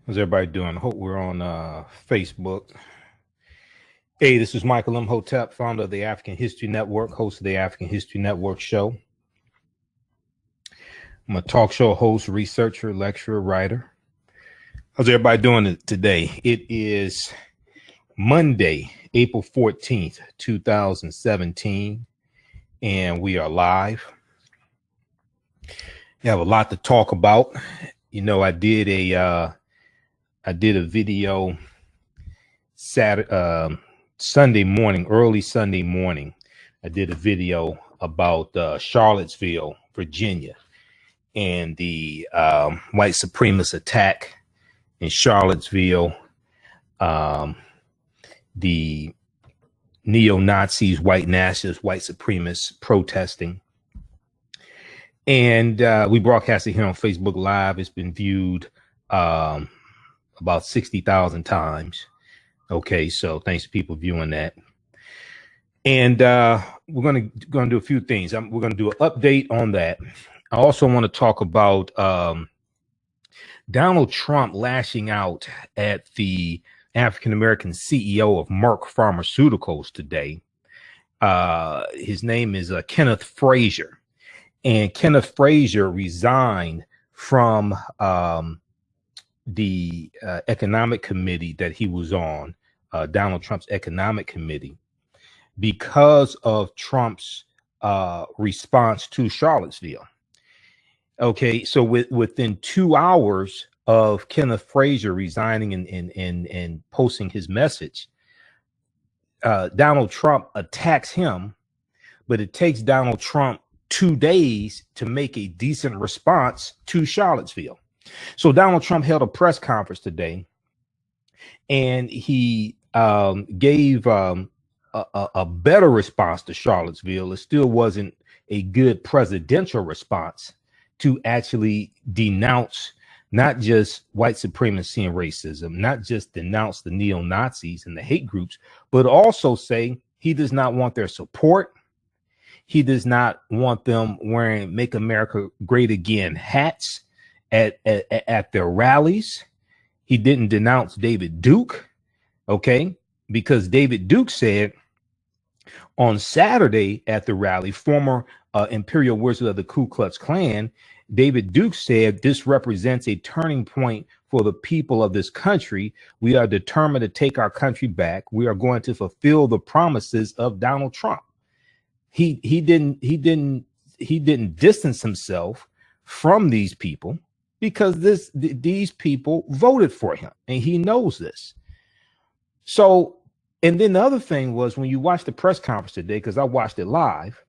How's everybody doing? I hope we're on Facebook. Hey, this is Michael Imhotep, founder of the African History Network, host of the African History Network show. I'm a talk show host, researcher, lecturer, writer. How's everybody doing today? It is Monday, April 14th, 2017, and we are live. We have a lot to talk about. You know, I did a video Sunday morning, early Sunday morning. I did a video about Charlottesville, Virginia, and the white supremacist attack in Charlottesville, the neo-Nazis, white nationalists, white supremacists protesting. And we broadcast it here on Facebook Live. It's been viewed about 60,000 times. Okay, so thanks to people viewing that. And we're gonna do a few things. We're gonna do an update on that. I also want to talk about Donald Trump lashing out at the African-American CEO of Merck Pharmaceuticals today. His name is Kenneth Frazier. And Kenneth Frazier resigned from the economic committee that he was on, Donald Trump's economic committee, because of Trump's response to Charlottesville. Okay, so within 2 hours of Kenneth Frazier resigning and posting his message, Donald Trump attacks him, but it takes Donald Trump 2 days to make a decent response to Charlottesville. So Donald Trump held a press conference today, and he gave a better response to Charlottesville. It still wasn't a good presidential response to actually denounce not just white supremacy and racism, not just denounce the neo-Nazis and the hate groups, but also say he does not want their support. He does not want them wearing "Make America Great Again" hats at their rallies. He didn't denounce David Duke, okay, because David Duke said on Saturday at the rally, former Imperial Wizard of the Ku Klux Klan, David Duke said, "This represents a turning point for the people of this country. We are determined to take our country back. We are going to fulfill the promises of Donald Trump." He didn't distance himself from these people because these people voted for him, and he knows this. So, and then the other thing was, when you watch the press conference today, because I watched it live,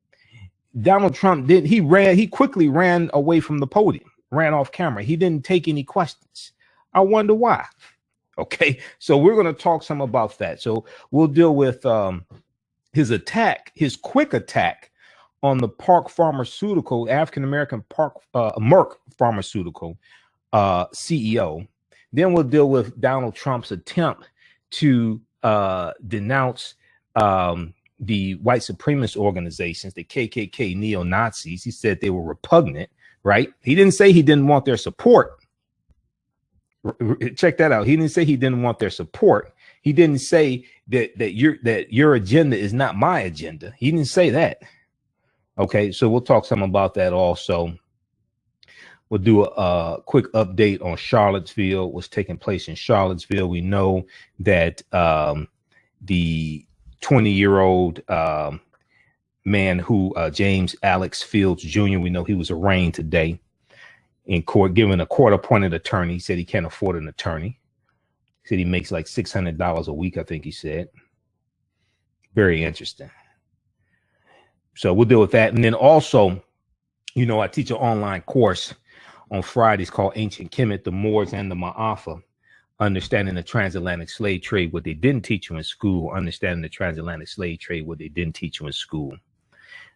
Donald Trump he quickly ran away from the podium, ran off camera. He didn't take any questions. I wonder why. Okay, so we're going to talk some about that. So we'll deal with his quick attack on the African-American Merck Pharmaceutical CEO. Then we'll deal with Donald Trump's attempt to denounce the white supremacist organizations, the KKK neo-Nazis. He said they were repugnant, right? He didn't say he didn't want their support. Check that out. He didn't say he didn't want their support. He didn't say that your agenda is not my agenda. He didn't say that. Okay, so we'll talk some about that also. We'll do a quick update on Charlottesville, what's taking place in Charlottesville. We know that the 20-year-old man who James Alex Fields Jr., we know he was arraigned today in court, given a court-appointed attorney. He said he can't afford an attorney. He said he makes like $600 a week, I think he said. Very interesting. So we'll deal with that. And then also, you know, I teach an online course on Fridays called Ancient Kemet, the Moors and the Ma'afa, Understanding the Transatlantic Slave Trade, what they didn't teach you in school, Understanding the Transatlantic Slave Trade, what they didn't teach you in school.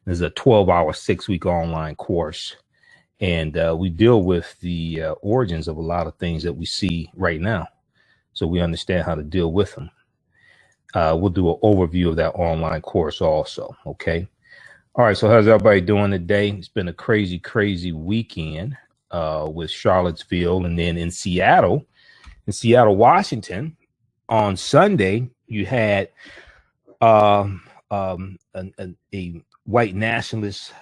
This is a 12-hour, 6-week online course. And we deal with the origins of a lot of things that we see right now, so we understand how to deal with them. We'll do an overview of that online course also, okay? All right, so how's everybody doing today? It's been a crazy weekend with Charlottesville, and then in Seattle, In Seattle, Washington, on Sunday, you had a white nationalist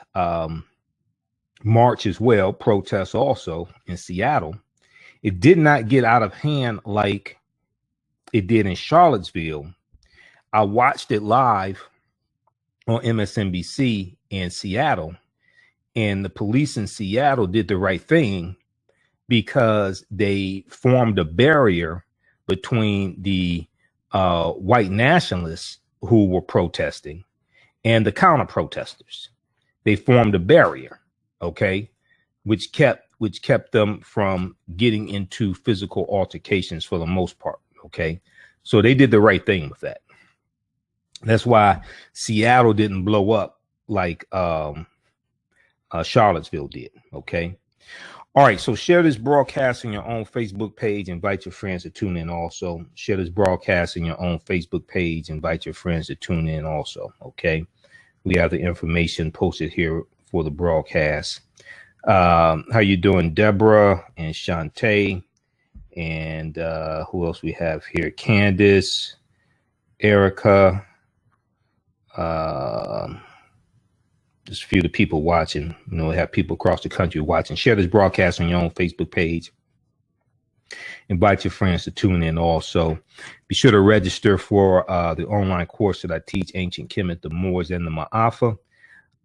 march as well, protests also in Seattle. It did not get out of hand like it did in Charlottesville. I watched it live on MSNBC in Seattle, and the police in Seattle did the right thing because they formed a barrier between the white nationalists who were protesting and the counter protesters. They formed a barrier, okay, which kept them from getting into physical altercations for the most part, okay? So they did the right thing with that. That's why Seattle didn't blow up like Charlottesville did, okay? All right, so share this broadcast on your own Facebook page. Invite your friends to tune in also. Share this broadcast on your own Facebook page. Invite your friends to tune in also, okay? We have the information posted here for the broadcast. How you doing, Deborah and Shantae? And who else we have here? Candace, Erica. Just a few of the people watching. You know, we have people across the country watching. Share this broadcast on your own Facebook page. Invite your friends to tune in also. Be sure to register for the online course that I teach, Ancient Kemet, the Moors, and the Ma'afa.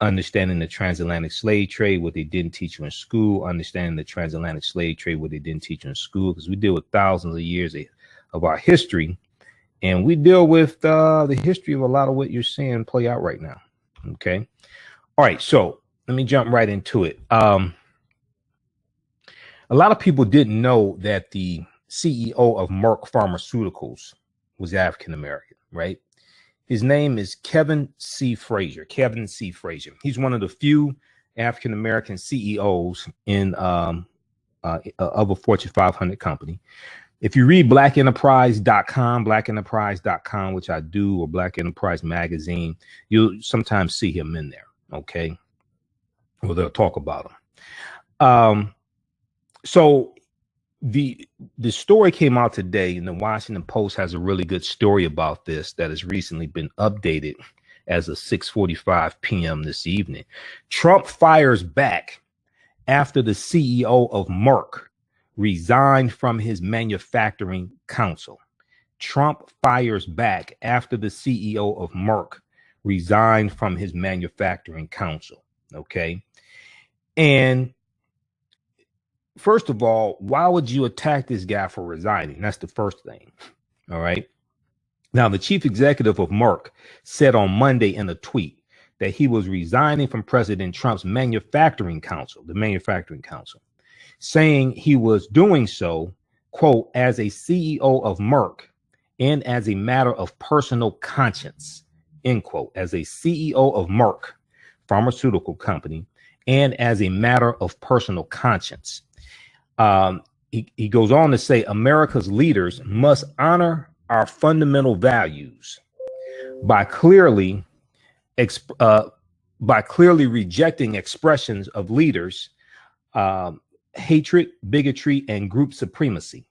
Understanding the transatlantic slave trade, what they didn't teach you in school. Understanding the transatlantic slave trade, what they didn't teach you in school. Because we deal with thousands of years of our history. And we deal with the history of a lot of what you're seeing play out right now. Okay. All right, so let me jump right into it. A lot of people didn't know that the CEO of Merck Pharmaceuticals was African American, right? His name is Kevin C. Frazier. Kevin C. Frazier. He's one of the few African American CEOs in of a Fortune 500 company. If you read blackenterprise.com, which I do, or Black Enterprise Magazine, you'll sometimes see him in there. Okay. Well, they'll talk about them. So the story came out today, and the Washington Post has a really good story about this that has recently been updated as of 6:45 p.m. this evening. Trump fires back after the CEO of Merck resigned from his manufacturing council. Trump fires back after the CEO of Merck resigned from his manufacturing council. Okay. And first of all, why would you attack this guy for resigning? That's the first thing. All right. Now, the chief executive of Merck said on Monday in a tweet that he was resigning from President Trump's manufacturing council, the manufacturing council, saying he was doing so, quote, as a CEO of Merck and as a matter of personal conscience. End quote, as a CEO of Merck pharmaceutical company and as a matter of personal conscience. He goes on to say America's leaders must honor our fundamental values by clearly rejecting expressions of leaders, hatred, bigotry, and group supremacy,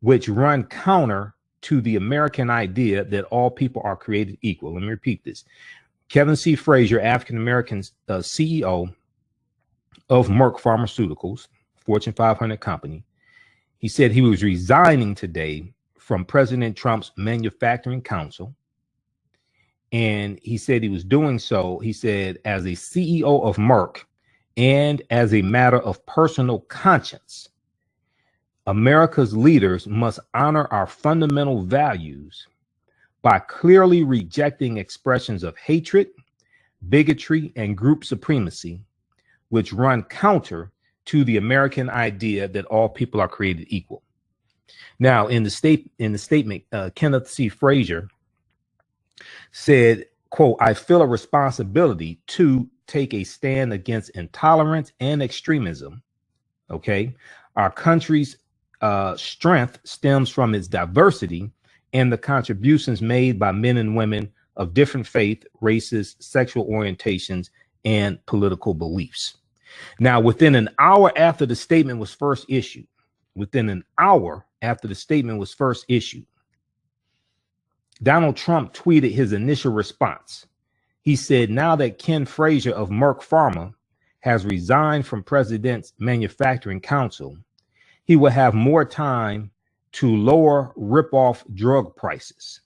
which run counter to the American idea that all people are created equal. Let me repeat this. Kevin C. Frazier, African-American CEO of Merck Pharmaceuticals, Fortune 500 company, he said he was resigning today from President Trump's manufacturing council. And he said he was doing so, he said, as a CEO of Merck and as a matter of personal conscience. America's leaders must honor our fundamental values by clearly rejecting expressions of hatred, bigotry, and group supremacy, which run counter to the American idea that all people are created equal. Now, in the statement, Kenneth C. Frazier said, quote, I feel a responsibility to take a stand against intolerance and extremism. Okay. Our country's strength stems from its diversity and the contributions made by men and women of different faith, races, sexual orientations, and political beliefs. Now, within an hour after the statement was first issued, within an hour after the statement was first issued, Donald Trump tweeted his initial response. He said, now that Ken Frazier of Merck Pharma has resigned from President's Manufacturing Council, he will have more time to lower rip-off drug prices.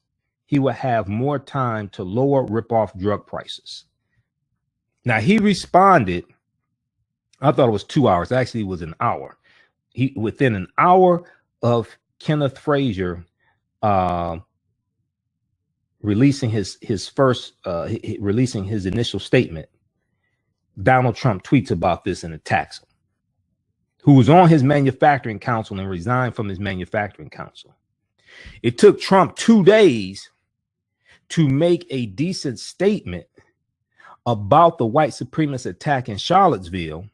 He will have more time to lower rip-off drug prices. Now, he responded, I thought it was 2 hours. Actually, it was an hour. Within an hour of Kenneth Frazier releasing his initial statement, Donald Trump tweets about this and attacks him, who was on his manufacturing council and resigned from his manufacturing council. It took Trump 2 days to make a decent statement about the white supremacist attack in Charlottesville.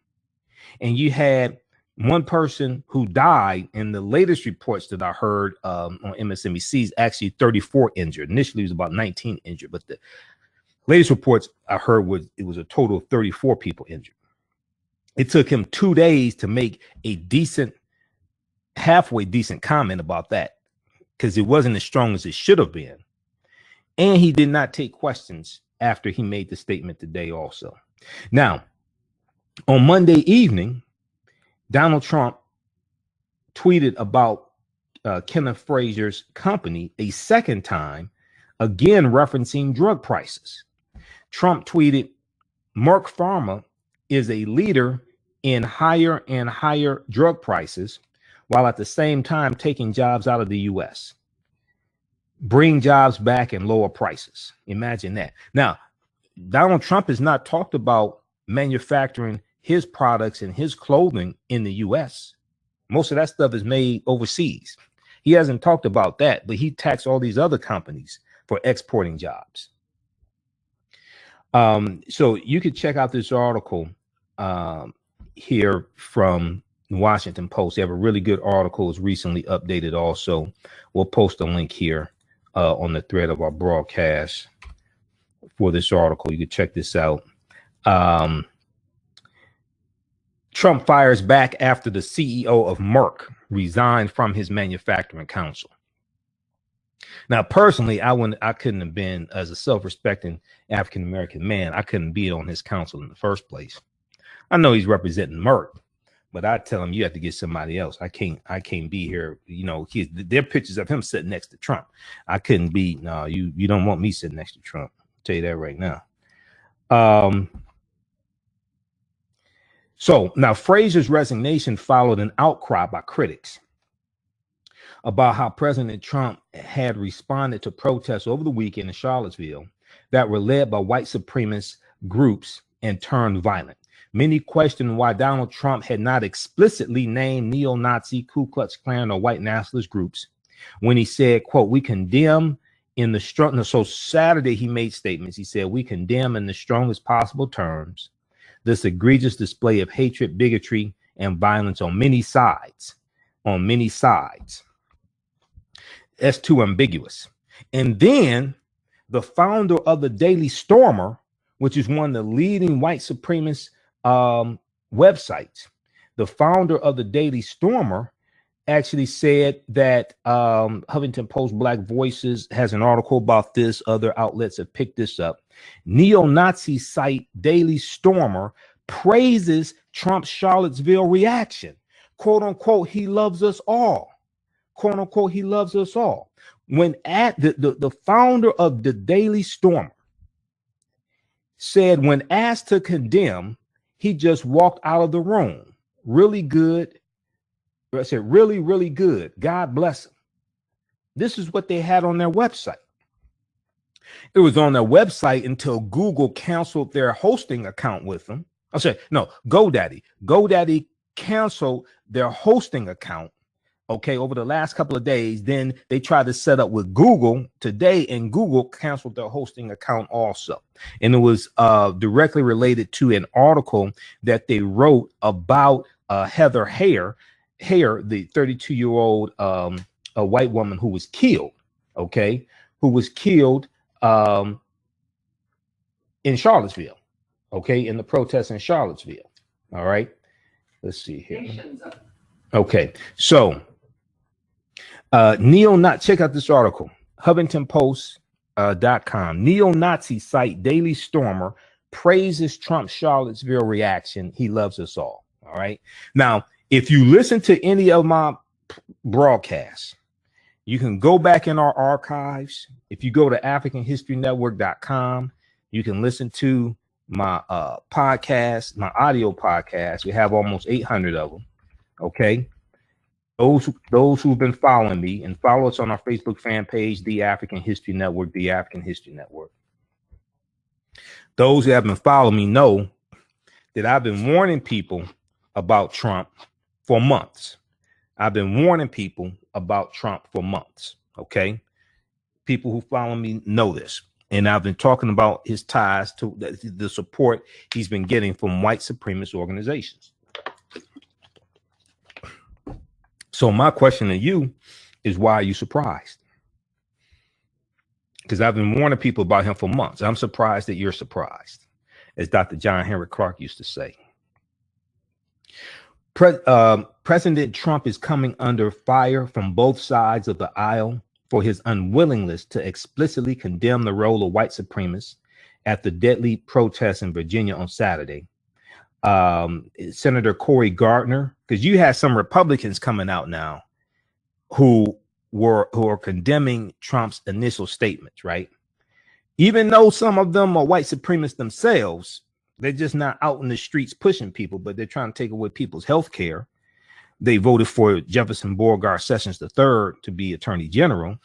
And you had one person who died. In the latest reports that I heard on MSNBC is actually 34 injured. Initially, it was about 19 injured, but the latest reports I heard it was a total of 34 people injured. It took him 2 days to make a halfway decent comment about that, because it wasn't as strong as it should have been. And he did not take questions after he made the statement today also. Now, on Monday evening, Donald Trump tweeted about Kenneth Frazier's company a second time, again referencing drug prices. Trump tweeted, Merck Pharma is a leader in higher and higher drug prices, while at the same time taking jobs out of the U.S. Bring jobs back and lower prices. Imagine that. Now, Donald Trump has not talked about manufacturing his products and his clothing in the U.S. Most of that stuff is made overseas. He hasn't talked about that, but he taxed all these other companies for exporting jobs. So you could check out this article here from the Washington Post. They have a really good article. It's recently updated also. We'll post a link here on the thread of our broadcast for this article. You can check this out. Trump fires back after the CEO of Merck resigned from his manufacturing council. Now, personally, I couldn't have been, as a self-respecting African-American man, I couldn't be on his council in the first place. I know he's representing Merck, but I tell him you have to get somebody else. I can't be here. You know, there are pictures of him sitting next to Trump. I couldn't be. No, you don't want me sitting next to Trump. I'll tell you that right now. So now Frazier's resignation followed an outcry by critics about how President Trump had responded to protests over the weekend in Charlottesville that were led by white supremacist groups and turned violent. Many questioned why Donald Trump had not explicitly named neo-Nazi, Ku Klux Klan, or white nationalist groups when he said, quote, we condemn in the strong. So Saturday he made statements. He said, we condemn in the strongest possible terms this egregious display of hatred, bigotry, and violence on many sides. On many sides. That's too ambiguous. And then the founder of the Daily Stormer, which is one of the leading white supremacist websites, the founder of the Daily Stormer actually said that Huffington Post Black Voices has an article about this. Other outlets have picked this up. Neo-Nazi site Daily Stormer praises Trump's Charlottesville reaction. Quote unquote, he loves us all. Quote unquote, he loves us all. When at the founder of the Daily Stormer said when asked to condemn, he just walked out of the room. Really good. I said, really, really good. God bless him. This is what they had on their website. It was on their website until Google canceled their hosting account with them. I said, no, GoDaddy. GoDaddy canceled their hosting account, okay, over the last couple of days. Then they tried to set up with Google today, and Google canceled their hosting account also. And it was directly related to an article that they wrote about Heather Heyer, the 32-year-old a white woman who was killed, okay, who was killed in Charlottesville, okay, in the protests in Charlottesville. All right, let's see here. Okay, so Check out this article, HuffingtonPost.com. Neo-Nazi site Daily Stormer praises Trump's Charlottesville reaction. He loves us all. All right. Now, if you listen to any of my broadcasts, you can go back in our archives. If you go to AfricanHistoryNetwork.com, you can listen to my podcast, my audio podcast. We have almost 800 of them. Okay. Those who've been following me and follow us on our Facebook fan page, The African History Network, The African History Network. Those who have been following me know that I've been warning people about Trump for months. I've been warning people about Trump for months. Okay. People who follow me know this. And I've been talking about his ties to the support he's been getting from white supremacist organizations. So my question to you is, why are you surprised? Because I've been warning people about him for months. I'm surprised that you're surprised, as Dr. John Henry Clark used to say. President Trump is coming under fire from both sides of the aisle for his unwillingness to explicitly condemn the role of white supremacists at the deadly protests in Virginia on Saturday. Senator Cory Gardner, because you had some Republicans coming out now who are condemning Trump's initial statements, right? Even though some of them are white supremacists themselves, they're just not out in the streets pushing people, but they're trying to take away people's health care. They voted for Jefferson Beauregard Sessions III to be Attorney General,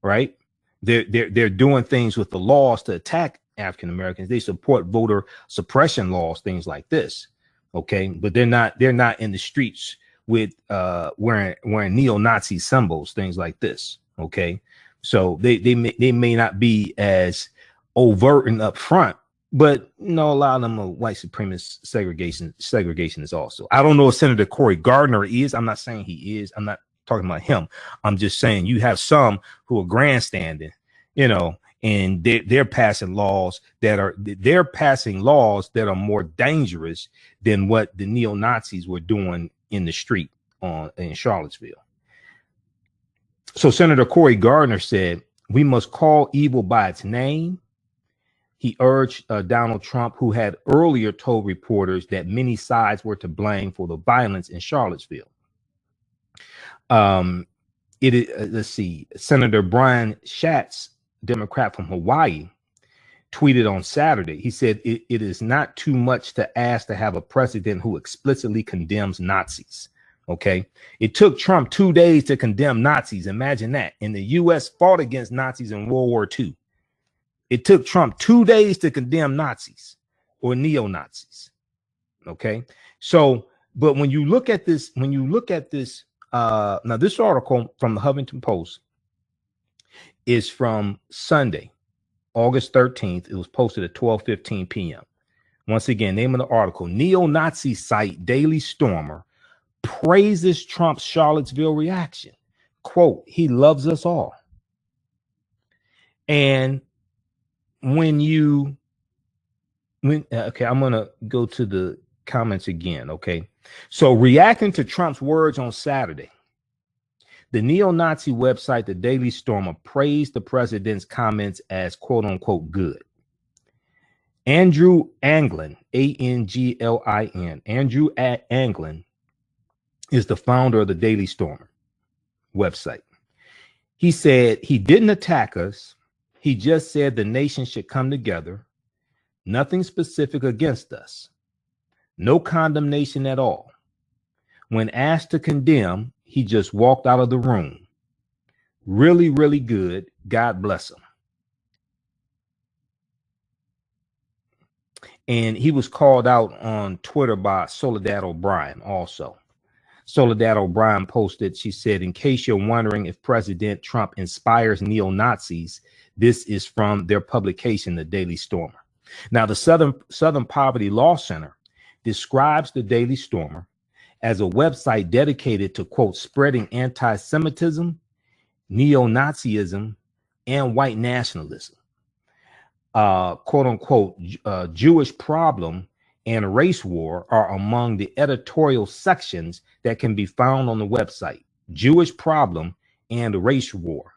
right? They're doing things with the laws to attack African Americans. They support voter suppression laws, things like this. Okay, but they're not in the streets with wearing neo-Nazi symbols, things like this. Okay, so they may not be as overt and upfront, but a lot of them are white supremacist segregationists also. I don't know if Senator Cory Gardner is. I'm not saying he is. I'm not talking about him. I'm just saying you have some who are grandstanding, and they're passing laws that are more dangerous than what the neo-Nazis were doing in the street in Charlottesville. So Senator Cory Gardner said, "We must call evil by its name." He urged Donald Trump, who had earlier told reporters that many sides were to blame for the violence in Charlottesville. Let's see, Senator Brian Schatz, Democrat from Hawaii, tweeted on Saturday. He said, it is not too much to ask to have a president who explicitly condemns Nazis. Okay. It took Trump 2 days to condemn Nazis. Imagine that. And the U.S. fought against Nazis in World War II. It took Trump 2 days to condemn Nazis or neo-Nazis. Okay. So, but when you look at this, now this article from the Huffington Post is from Sunday, August 13th. It was posted at 12:15 p.m. Once again, name of the article: neo-Nazi site Daily Stormer praises Trump's Charlottesville reaction. Quote, "He loves us all." And okay, I'm going to go to the comments again. Okay. So reacting to Trump's words on Saturday, the neo-Nazi website, the Daily Stormer, praised the president's comments as quote unquote good. Andrew Anglin, Anglin, Andrew Anglin is the founder of the Daily Stormer website. He said he didn't attack us. He just said the nation should come together. Nothing specific against us. No condemnation at all. When asked to condemn, he just walked out of the room. Really, really good. God bless him. And he was called out on Twitter by Soledad O'Brien also. Soledad O'Brien posted, she said, "In case you're wondering if President Trump inspires neo-Nazis, this is from their publication, The Daily Stormer." Now, the Southern Poverty Law Center describes the Daily Stormer as a website dedicated to, quote, spreading anti-Semitism, neo-Nazism, and white nationalism. Quote unquote, Jewish problem and race war are among the editorial sections that can be found on the website. Jewish problem and the race war.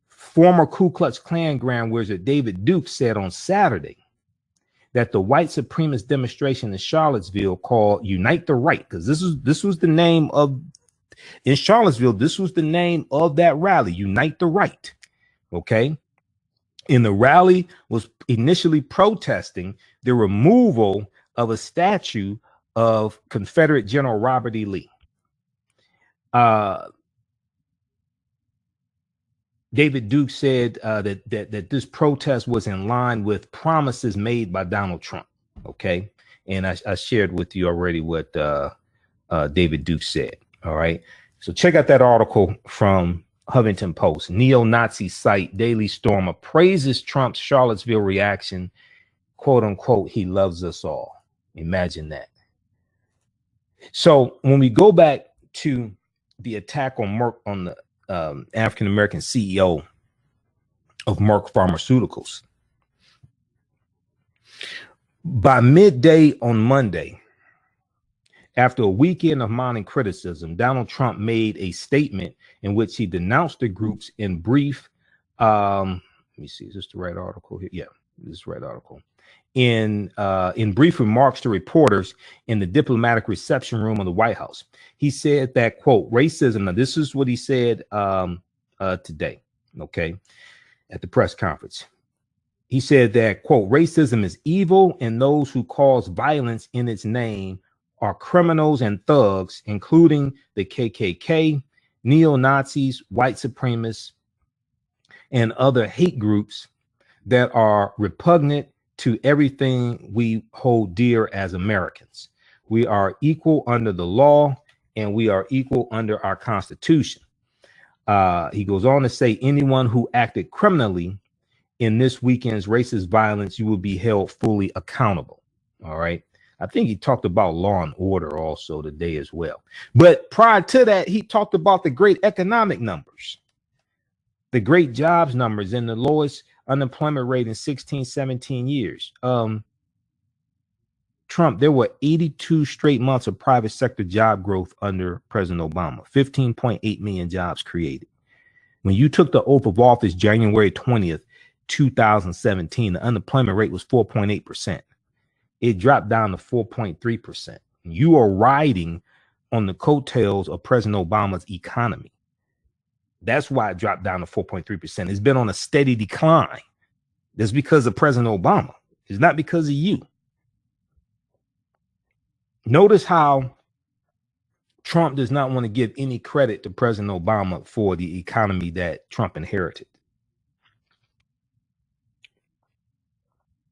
Former Ku Klux Klan Grand Wizard David Duke said on Saturday that the white supremacist demonstration in Charlottesville called Unite the Right, because this was the name of, in Charlottesville, this was the name of that rally, Unite the Right. Okay. And the rally was initially protesting the removal of a statue of Confederate General Robert E. Lee. David Duke said that this protest was in line with promises made by Donald Trump. Okay. And I shared with you already what David Duke said. All right. So check out that article from Huffington Post. Neo-Nazi site Daily Stormer praises Trump's Charlottesville reaction. Quote unquote, he loves us all. Imagine that. So when we go back to the attack on Merck, on the African-American CEO of Merck Pharmaceuticals, by midday on Monday, after a weekend of mounting criticism, Donald Trump made a statement in which he denounced the groups in brief. Let me see, is this the right article here? Yeah, this is the right article. In brief remarks to reporters in the diplomatic reception room of the White House. He said that, quote, racism, now this is what he said today, okay, at the press conference. He said that, quote, racism is evil and those who cause violence in its name are criminals and thugs, including the KKK, neo-Nazis, white supremacists, and other hate groups that are repugnant to everything we hold dear as Americans. We are equal under the law and we are equal under our Constitution. He goes on to say, anyone who acted criminally in this weekend's racist violence, you will be held fully accountable. All right. I think he talked about law and order also today as well. But prior to that, he talked about the great economic numbers, the great jobs numbers, and the lowest unemployment rate in 16, 17 years. Trump, there were 82 straight months of private sector job growth under President Obama, 15.8 million jobs created. When you took the oath of office January 20th, 2017, the unemployment rate was 4.8%. It dropped down to 4.3%. You are riding on the coattails of President Obama's economy. That's why it dropped down to 4.3%. It's been on a steady decline. That's because of President Obama. It's not because of you. Notice how Trump does not want to give any credit to President Obama for the economy that Trump inherited.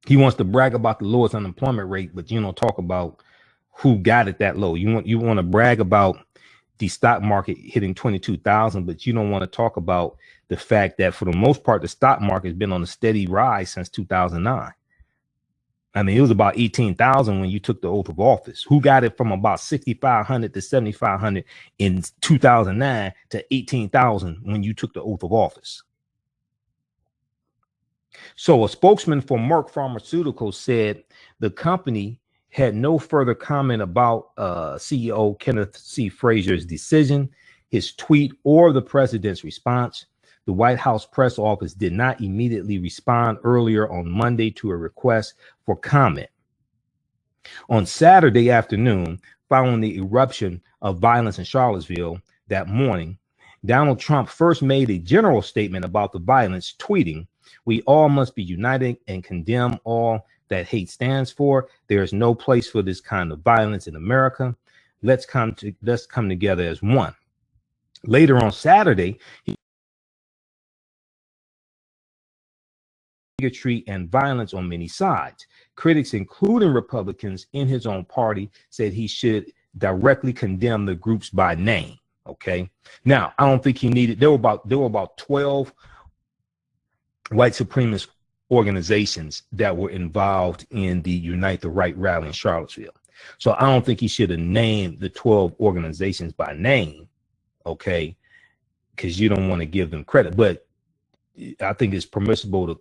He wants to brag about the lowest unemployment rate, but you don't talk about who got it that low. You want to brag about the stock market hitting 22,000, but you don't want to talk about the fact that for the most part, the stock market has been on a steady rise since 2009. I mean, it was about 18,000 when you took the oath of office. Who got it from about 6,500 to 7,500 in 2009 to 18,000 when you took the oath of office? So a spokesman for Merck Pharmaceuticals said the company had no further comment about CEO Kenneth C. Frazier's decision, his tweet, or the president's response. The White House press office did not immediately respond earlier on Monday to a request for comment. On Saturday afternoon, following the eruption of violence in Charlottesville that morning, Donald Trump first made a general statement about the violence, tweeting, "We all must be united and condemn all that hate stands for. There is no place for this kind of violence in America. Let's come together as one." Later on Saturday, bigotry and violence on many sides. Critics, including Republicans in his own party, said he should directly condemn the groups by name. Okay. Now, I don't think he needed, there were about 12 white supremacist organizations that were involved in the Unite the Right rally in Charlottesville. So I don't think he should have named the 12 organizations by name. Okay. Because you don't want to give them credit. But I think it's permissible to,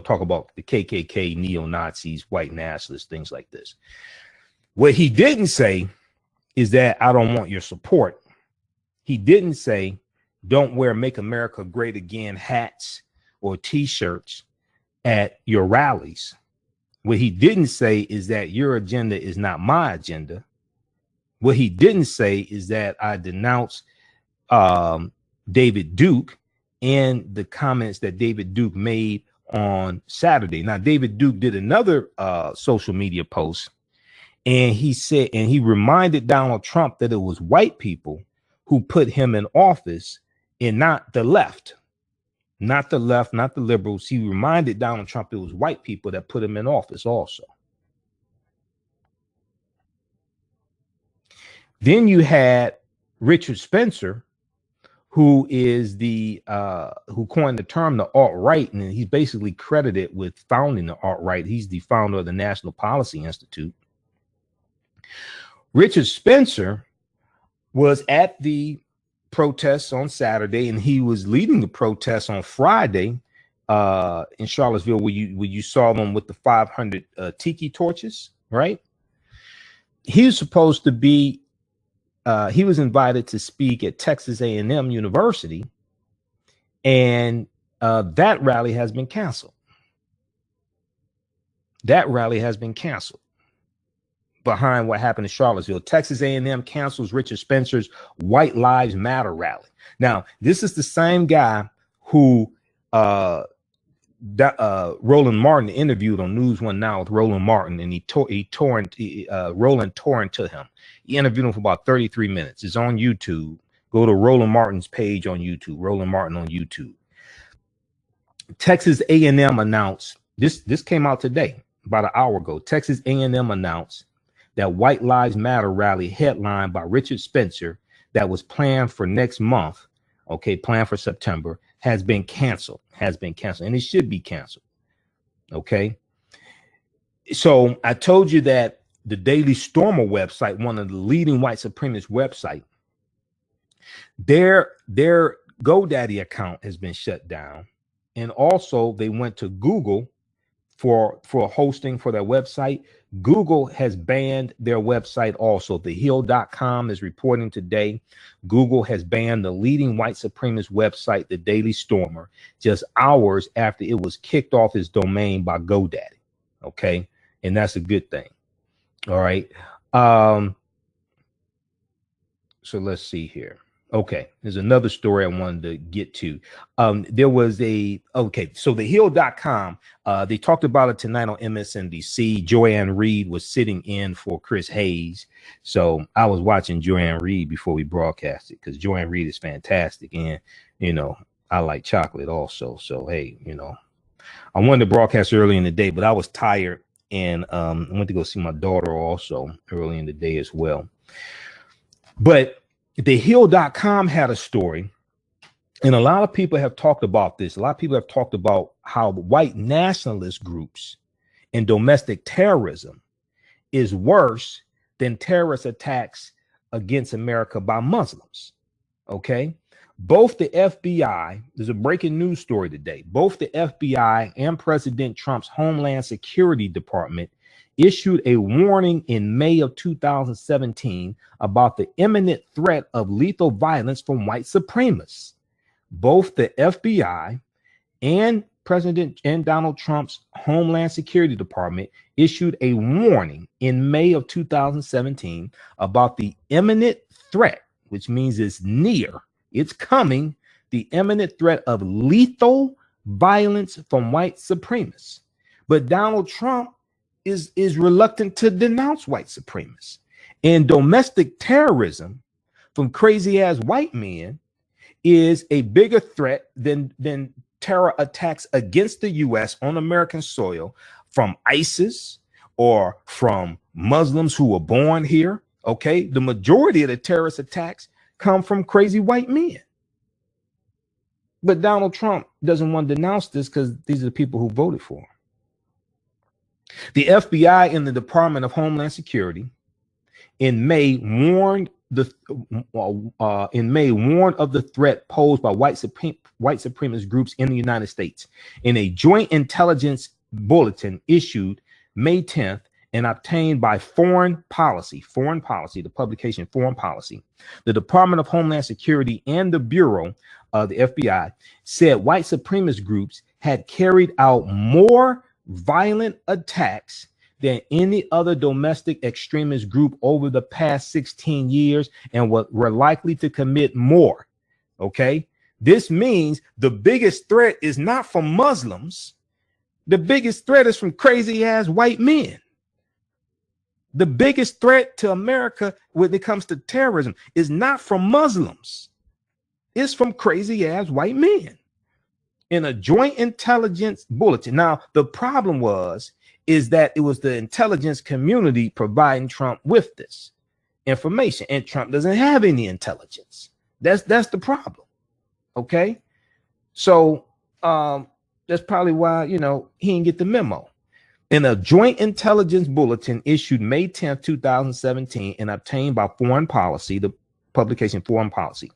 talk about the KKK, neo-Nazis, white nationalists, things like this. What he didn't say is that I don't want your support. He didn't say don't wear Make America Great Again hats or t-shirts at your rallies. What he didn't say is that your agenda is not my agenda. What he didn't say is that I denounce David Duke and the comments that David Duke made on Saturday. Now, David Duke did another social media post, and he said, and he reminded Donald Trump that it was white people who put him in office and not the left. Not the left, not the liberals. He reminded Donald Trump it was white people that put him in office also. Then you had Richard Spencer, who is the who coined the term the alt-right, and he's basically credited with founding the alt-right. He's the founder of the National Policy Institute. Richard Spencer was at the protests on Saturday, and he was leading the protests on Friday in Charlottesville, where you saw them with the 500 tiki torches, right? He was supposed to be he was invited to speak at Texas A&M University, and that rally has been canceled. That rally has been canceled behind what happened in Charlottesville. Texas A&M cancels Richard Spencer's White Lives Matter rally. Now, this is the same guy who Roland Martin interviewed on News One Now with Roland Martin, and Roland tore into him. He interviewed him for about 33 minutes. It's on YouTube. Go to Roland Martin's page on YouTube. Roland Martin on YouTube. Texas A&M announced this came out today, about an hour ago. Texas A&M announced that White Lives Matter rally headlined by Richard Spencer that was planned for next month, okay, planned for September, has been canceled, and it should be canceled, okay? So I told you that the Daily Stormer website, one of the leading white supremacist website, their GoDaddy account has been shut down, and also they went to Google for hosting for their website. Google has banned their website also. TheHill.com is reporting today Google has banned the leading white supremacist website, the Daily Stormer, just hours after it was kicked off its domain by GoDaddy. Okay, and that's a good thing. All right. So let's see here. Okay, there's another story I wanted to get to. There was so TheHill.com, they talked about it tonight on MSNBC. Joanne Reed was sitting in for Chris Hayes. So I was watching Joanne Reed before we broadcasted, because Joanne Reed is fantastic. And, you know, I like chocolate also. So, hey, you know, I wanted to broadcast early in the day, but I was tired. And I went to go see my daughter also early in the day as well. But TheHill.com had a story, and a lot of people have talked about this. A lot of people have talked about how white nationalist groups and domestic terrorism is worse than terrorist attacks against America by Muslims. Okay. Both the FBI, there's a breaking news story today. Both the FBI and President Trump's Homeland Security Department issued a warning in May of 2017 about the imminent threat of lethal violence from white supremacists. Both the FBI and President and Donald Trump's Homeland Security Department issued a warning in May of 2017 about the imminent threat, which means it's near, it's coming, the imminent threat of lethal violence from white supremacists. But Donald Trump is reluctant to denounce white supremacists. And domestic terrorism from crazy ass white men is a bigger threat than terror attacks against the U.S. on American soil from ISIS or from Muslims who were born here. Okay, the majority of the terrorist attacks come from crazy white men. But Donald Trump doesn't want to denounce this because these are the people who voted for him. The FBI and the Department of Homeland Security in May warned of the threat posed by white supremacist groups in the United States. In a joint intelligence bulletin issued May 10th and obtained by Foreign Policy, the publication Foreign Policy, the Department of Homeland Security and the Bureau of the FBI said white supremacist groups had carried out more violent attacks than any other domestic extremist group over the past 16 years and were likely to commit more. Okay, this means the biggest threat is not from Muslims. The biggest threat is from crazy ass white men. The biggest threat to America when it comes to terrorism is not from Muslims. It's from crazy ass white men. In a joint intelligence bulletin. Now, the problem is that it was the intelligence community providing Trump with this information, and Trump doesn't have any intelligence. That's the problem. Okay, so that's probably why, you know, he didn't get the memo. In a joint intelligence bulletin issued May 10th, 2017, and obtained by Foreign Policy, the publication Foreign Policy,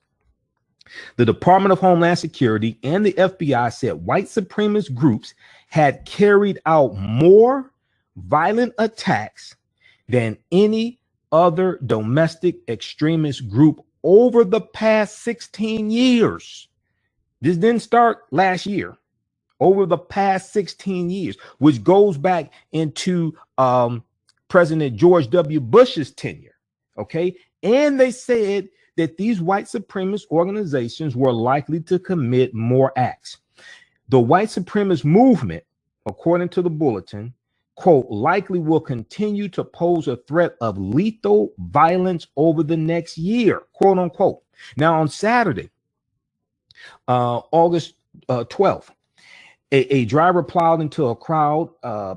the Department of Homeland Security and the FBI said white supremacist groups had carried out more violent attacks than any other domestic extremist group over the past 16 years. This didn't start last year. Over the past 16 years, which goes back into President George W. Bush's tenure. Okay. And they said that these white supremacist organizations were likely to commit more acts. The white supremacist movement, according to the bulletin, quote, likely will continue to pose a threat of lethal violence over the next year, quote unquote. Now, on Saturday, August 12th, a driver plowed into a crowd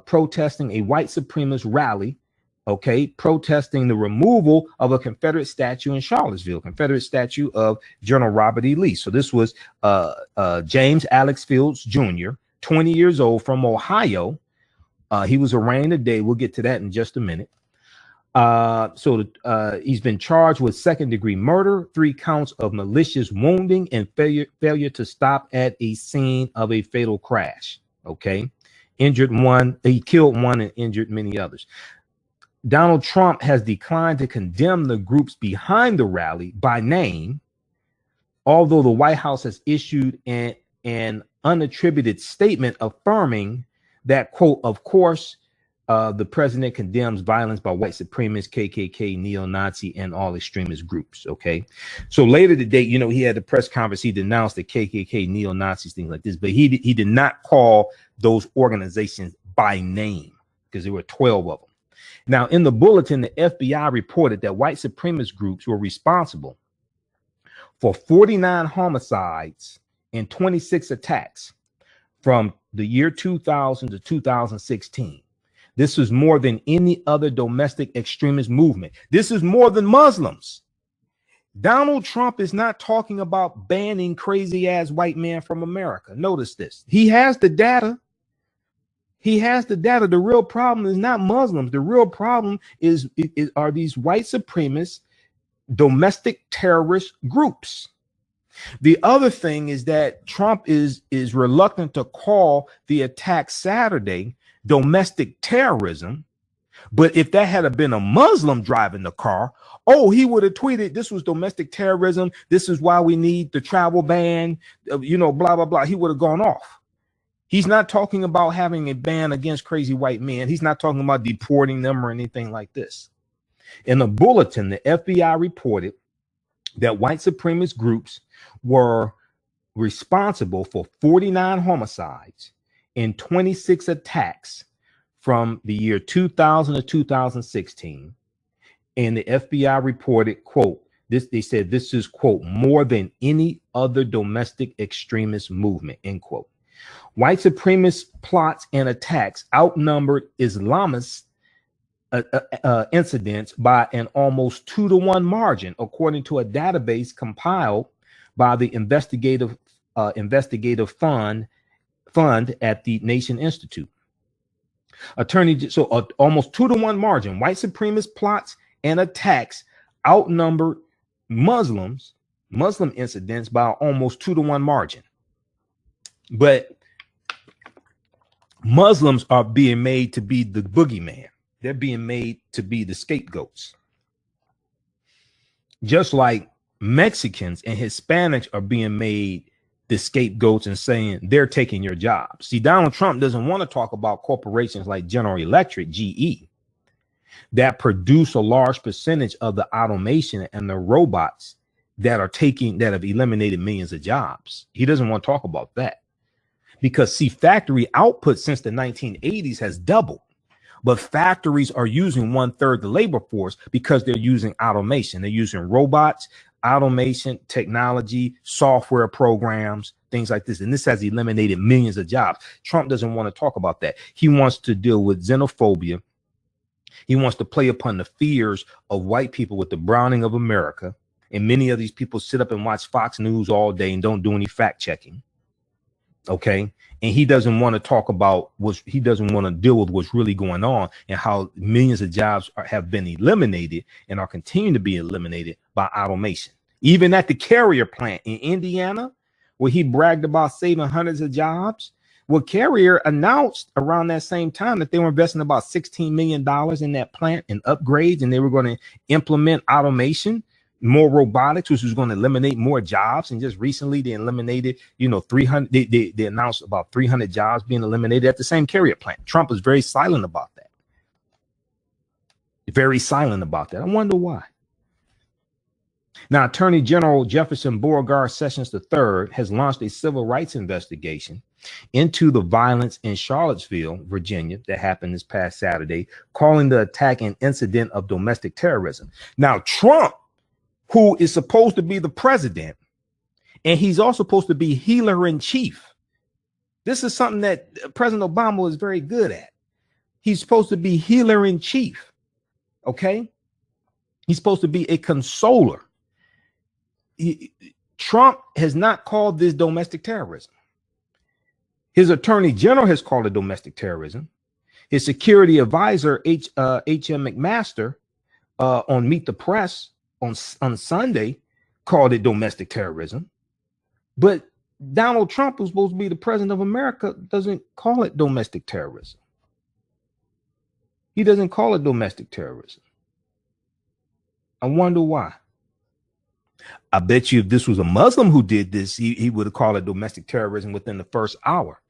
protesting a white supremacist rally, okay, protesting the removal of a Confederate statue in Charlottesville, Confederate statue of General Robert E. Lee. So this was James Alex Fields Jr., 20 years old, from Ohio. He was arraigned today. We'll get to that in just a minute. He's been charged with second-degree murder, 3 counts of malicious wounding, and failure to stop at a scene of a fatal crash. Okay, injured one. He killed one and injured many others. Donald Trump has declined to condemn the groups behind the rally by name, although the White House has issued an unattributed statement affirming that, quote, of course, the president condemns violence by white supremacists, KKK, neo-Nazi, and all extremist groups. Okay. So later today, you know, he had a press conference. He denounced the KKK, neo-Nazis, things like this, but he did not call those organizations by name because there were 12 of them. Now, in the bulletin, the FBI reported that white supremacist groups were responsible for 49 homicides and 26 attacks from the year 2000 to 2016. This is more than any other domestic extremist movement. This is more than Muslims. Donald Trump is not talking about banning crazy ass white men from America. Notice this. He has the data. He has the data. The real problem is not Muslims. The real problem are these white supremacist domestic terrorist groups. The other thing is that Trump is reluctant to call the attack Saturday domestic terrorism. But if that had been a Muslim driving the car, oh, he would have tweeted this was domestic terrorism. This is why we need the travel ban, you know, blah, blah, blah. He would have gone off. He's not talking about having a ban against crazy white men. He's not talking about deporting them or anything like this. In the bulletin, the FBI reported that white supremacist groups were responsible for 49 homicides and 26 attacks from the year 2000 to 2016. And the FBI reported, quote, they said this is, quote, more than any other domestic extremist movement, end quote. White supremacist plots and attacks outnumbered Islamist incidents by an almost 2-to-1 margin, according to a database compiled by the investigative fund at the Nation Institute. Almost 2-to-1 margin. White supremacist plots and attacks outnumbered Muslim incidents by almost 2-to-1 margin. But Muslims are being made to be the boogeyman. They're being made to be the scapegoats. Just like Mexicans and Hispanics are being made the scapegoats and saying they're taking your jobs. See, Donald Trump doesn't want to talk about corporations like General Electric, GE, that produce a large percentage of the automation and the robots that have eliminated millions of jobs. He doesn't want to talk about that because, see, factory output since the 1980s has doubled. But factories are using 1/3 the labor force because they're using automation. They're using robots, automation, technology, software programs, things like this. And this has eliminated millions of jobs. Trump doesn't want to talk about that. He wants to deal with xenophobia. He wants to play upon the fears of white people with the browning of America. And many of these people sit up and watch Fox News all day and don't do any fact checking. Okay. And he doesn't want to talk about he doesn't want to deal with what's really going on and how millions of jobs have been eliminated and are continuing to be eliminated by automation. Even at the Carrier plant in Indiana, where he bragged about saving hundreds of jobs. Well, Carrier announced around that same time that they were investing about $16 million in that plant and upgrades, and they were going to implement automation, more robotics, which was going to eliminate more jobs. And just recently they eliminated, 300, they announced about 300 jobs being eliminated at the same Carrier plant. Trump was very silent about that. Very silent about that. I wonder why. Now, Attorney General Jefferson Beauregard Sessions III has launched a civil rights investigation into the violence in Charlottesville, Virginia, that happened this past Saturday, calling the attack an incident of domestic terrorism. Now, Trump, who is supposed to be the president, and he's also supposed to be healer in chief. This is something that President Obama is very good at. He's supposed to be healer in chief. Okay. He's supposed to be a consoler. Trump has not called this domestic terrorism. His attorney general has called it domestic terrorism. His security advisor, H.M. McMaster, on Meet the Press on Sunday, called it domestic terrorism. But Donald Trump, who's supposed to be the president of America, doesn't call it domestic terrorism. He doesn't call it domestic terrorism. I wonder why. I bet you if this was a Muslim who did this, he would have called it domestic terrorism within the first hour.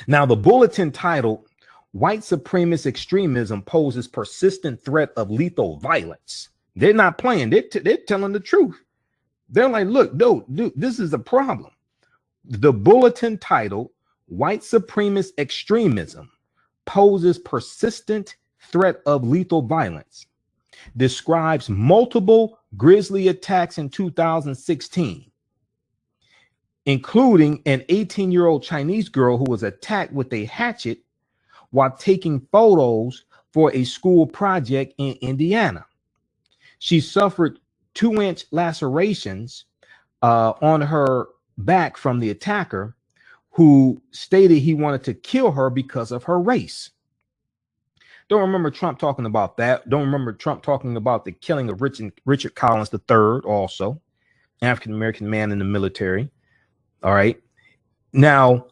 Now, the bulletin titled White Supremacist Extremism Poses Persistent Threat of Lethal Violence. They're not playing. They're telling the truth. They're like, look, dude, this is a problem. The bulletin titled White Supremacist Extremism Poses Persistent Threat of Lethal Violence describes multiple grisly attacks in 2016, including an 18-year-old Chinese girl who was attacked with a hatchet while taking photos for a school project in Indiana. She suffered 2-inch lacerations on her back from the attacker, who stated he wanted to kill her because of her race. Don't remember Trump talking about that. Don't remember Trump talking about the killing of Richard Collins III, also African-American man in the military. All right. Now,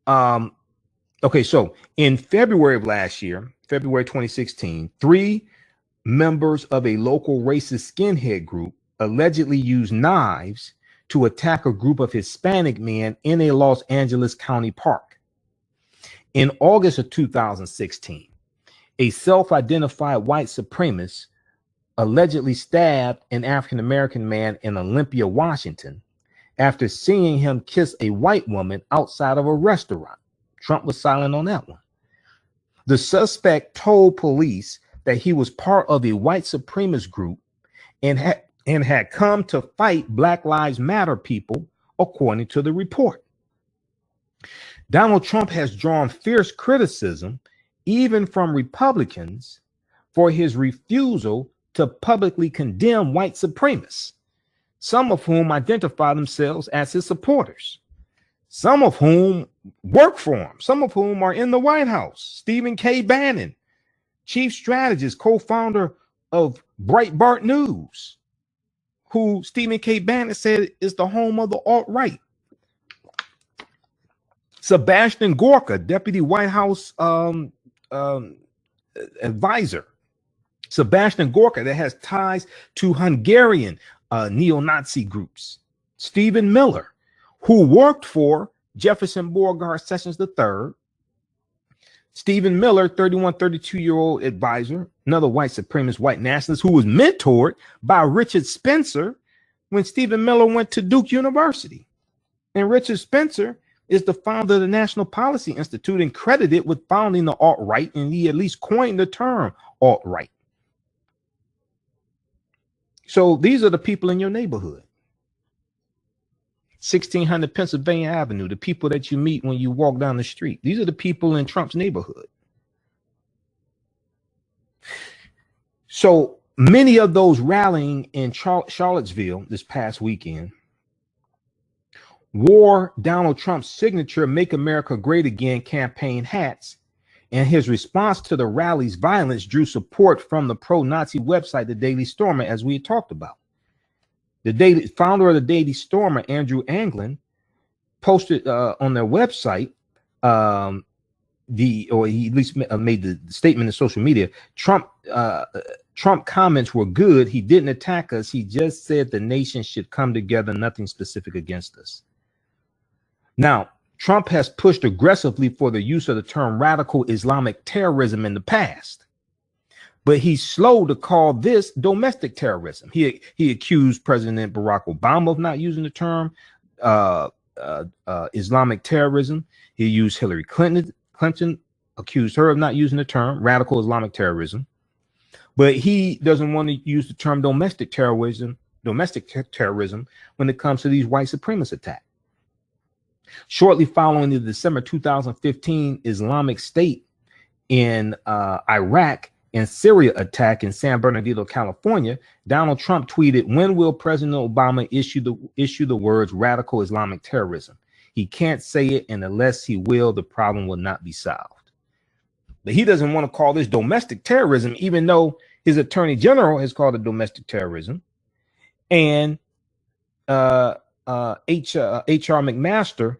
okay, so in February of last year, February 2016, 3 members of a local racist skinhead group allegedly used knives to attack a group of Hispanic men in a Los Angeles County park. In August of 2016, a self-identified white supremacist allegedly stabbed an African-American man in Olympia, Washington, after seeing him kiss a white woman outside of a restaurant. Trump was silent on that one. The suspect told police that he was part of a white supremacist group and had come to fight Black Lives Matter people, according to the report. Donald Trump has drawn fierce criticism, even from Republicans, for his refusal to publicly condemn white supremacists, some of whom identify themselves as his supporters, some of whom work for him, some of whom are in the White House. Stephen K. Bannon, chief strategist, co-founder of Breitbart News, who Stephen K. Bannon said is the home of the alt-right. Sebastian Gorka, deputy White House advisor. Sebastian Gorka, that has ties to Hungarian neo-Nazi groups. Stephen Miller, who worked for Jefferson Beauregard Sessions III. Stephen Miller, 31, 32-year-old advisor, another white supremacist, white nationalist, who was mentored by Richard Spencer when Stephen Miller went to Duke University. And Richard Spencer is the founder of the National Policy Institute and credited with founding the alt-right, and he at least coined the term alt-right. So these are the people in your neighborhood. 1600 Pennsylvania Avenue, the people that you meet when you walk down the street. These are the people in Trump's neighborhood. So many of those rallying in Charlottesville this past weekend wore Donald Trump's signature Make America Great Again campaign hats, and his response to the rally's violence drew support from the pro-Nazi website, The Daily Stormer, as we had talked about. The founder of The Daily Stormer, Andrew Anglin, posted on their website, or he at least made the statement in social media, Trump comments were good. He didn't attack us. He just said the nation should come together, nothing specific against us. Now, Trump has pushed aggressively for the use of the term radical Islamic terrorism in the past, but he's slow to call this domestic terrorism. He accused President Barack Obama of not using the term Islamic terrorism. He used Hillary Clinton, accused her of not using the term radical Islamic terrorism, but he doesn't want to use the term domestic terrorism when it comes to these white supremacist attacks. Shortly following the December 2015 Islamic State in Iraq and Syria attack in San Bernardino, California, Donald Trump tweeted, "When will President Obama issue the words radical Islamic terrorism? He can't say it, and unless he will, the problem will not be solved." But he doesn't want to call this domestic terrorism, even though his attorney general has called it domestic terrorism. And H.R. McMaster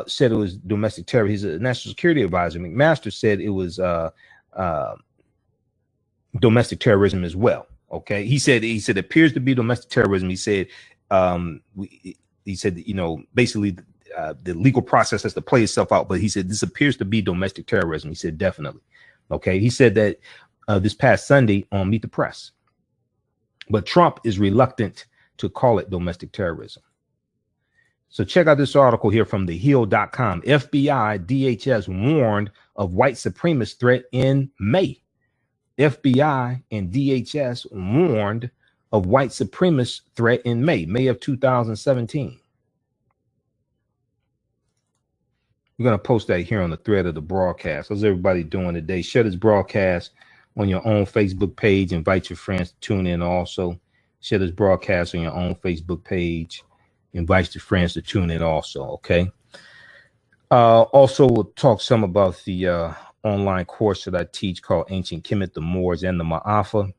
said it was domestic terrorism. He's a national security advisor. McMaster said it was domestic terrorism as well. Okay, he said it appears to be domestic terrorism. He said you know, basically the legal process has to play itself out, but he said this appears to be domestic terrorism. He said definitely. Okay, he said that this past Sunday on Meet the Press, but Trump is reluctant to call it domestic terrorism. So check out this article here from thehill.com. FBI, DHS warned of white supremacist threat in May. FBI and DHS warned of white supremacist threat in May of 2017. We're going to post that here on the thread of the broadcast. How's everybody doing today? Share this broadcast on your own Facebook page. Invite your friends to tune in also. Share this broadcast on your own Facebook page. Invite your friends to tune in also, okay? Also, we'll talk some about the online course that I teach called Ancient Kemet, the Moors, and the Ma'afa.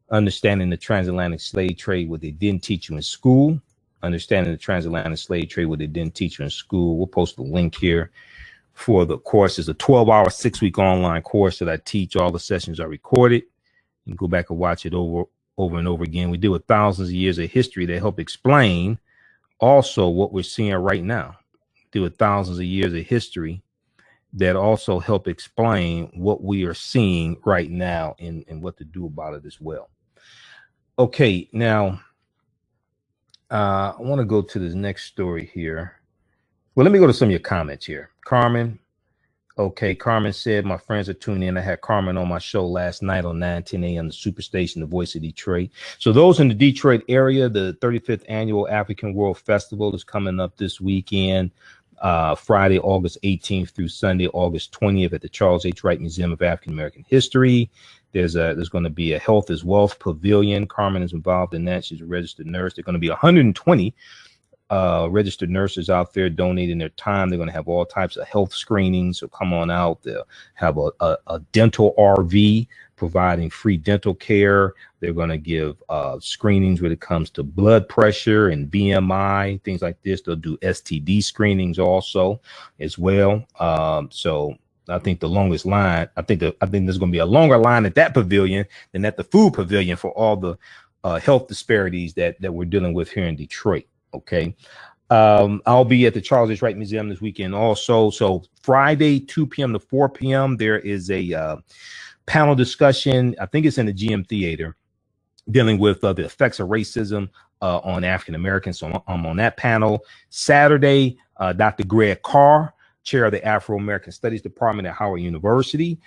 Understanding the transatlantic slave trade, what they didn't teach you in school. Understanding the transatlantic slave trade, what they didn't teach you in school. We'll post the link here for the course. It's a 12-hour, 6-week online course that I teach. All the sessions are recorded. You can go back and watch it over and over again. We deal with thousands of years of history that help explain also what we're seeing right now. Deal with thousands of years of history that also help explain what we are seeing right now and what to do about it as well. Okay, now I want to go to this next story here. Well, let me go to some of your comments here. Carmen. Okay, Carmen said, my friends are tuning in. I had Carmen on my show last night on 9:10 a.m. the Superstation, the Voice of Detroit. So those in the Detroit area, the 35th Annual African World Festival is coming up this weekend, Friday, August 18th through Sunday, August 20th at the Charles H. Wright Museum of African American History. There's going to be a Health is Wealth Pavilion. Carmen is involved in that. She's a registered nurse. There's going to be 120 registered nurses out there donating their time. They're going to have all types of health screenings. So come on out. They'll have a dental RV providing free dental care. They're going to give screenings when it comes to blood pressure and BMI, things like this. They'll do STD screenings also as well. So I think the longest line. I think there's going to be a longer line at that pavilion than at the food pavilion for all the health disparities that we're dealing with here in Detroit. Okay. I'll be at the Charles H. Wright Museum this weekend also. So Friday, 2 p.m. to 4 p.m. there is a panel discussion. I think it's in the GM Theater, dealing with the effects of racism on African Americans. So I'm on that panel. Saturday, Dr. Greg Carr, chair of the Afro-American Studies Department at Howard University.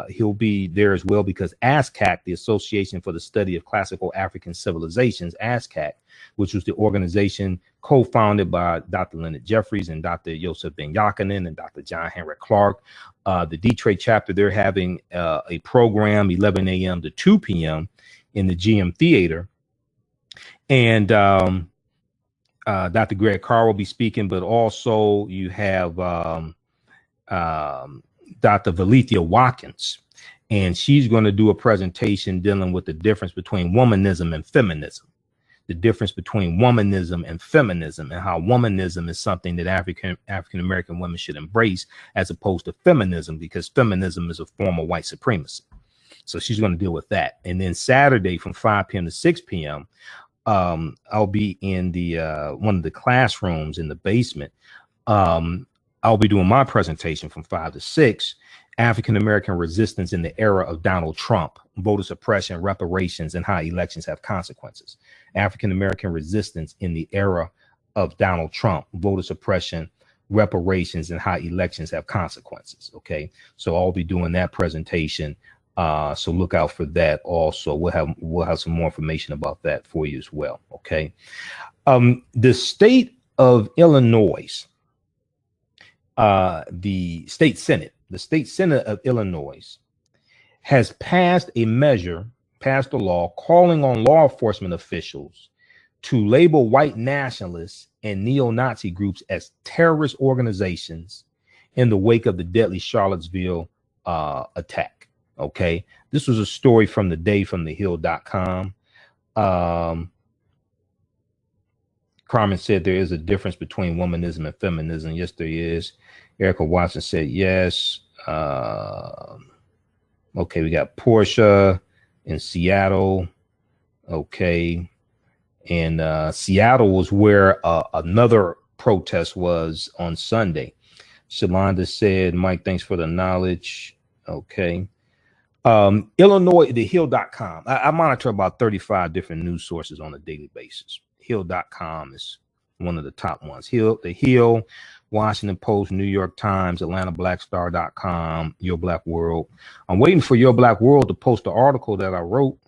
He'll be there as well because ASCAC, the Association for the Study of Classical African Civilizations, ASCAC, which was the organization co-founded by Dr. Leonard Jeffries and Dr. Joseph Ben Yakinen and Dr. John Henrik Clark. The Detroit chapter, they're having a program 11 a.m. to 2 p.m. in the GM Theater. And Dr. Greg Carr will be speaking, but also you have Dr. Valethia Watkins, and she's going to do a presentation dealing with the difference between womanism and feminism, the difference between womanism and feminism, and how womanism is something that African American women should embrace as opposed to feminism, because feminism is a form of white supremacy. So she's going to deal with that. And then Saturday from 5 p.m. to 6 p.m., I'll be in the one of the classrooms in the basement. I'll be doing my presentation from 5 to 6, African American resistance in the era of Donald Trump, voter suppression, reparations, and how elections have consequences. African American resistance in the era of Donald Trump, voter suppression, reparations, and how elections have consequences. Okay, so I'll be doing that presentation. So look out for that. Also, we'll have some more information about that for you as well. Okay. The state of Illinois, the state Senate of Illinois has passed a law calling on law enforcement officials to label white nationalists and neo-Nazi groups as terrorist organizations in the wake of the deadly Charlottesville attack. Okay, this was a story from the day from thehill.com. Carmen said there is a difference between womanism and feminism. Yes, there is. Erica Watson said yes. Okay, we got Portia in Seattle. Okay, and Seattle was where another protest was on Sunday. Shalonda said, Mike, thanks for the knowledge. Okay. Illinois, thehill.com. I monitor about 35 different news sources on a daily basis. Hill.com is one of the top ones. The Hill, Washington Post, New York Times, AtlantaBlackStar.com, Your Black World. I'm waiting for Your Black World to post the article that I wrote.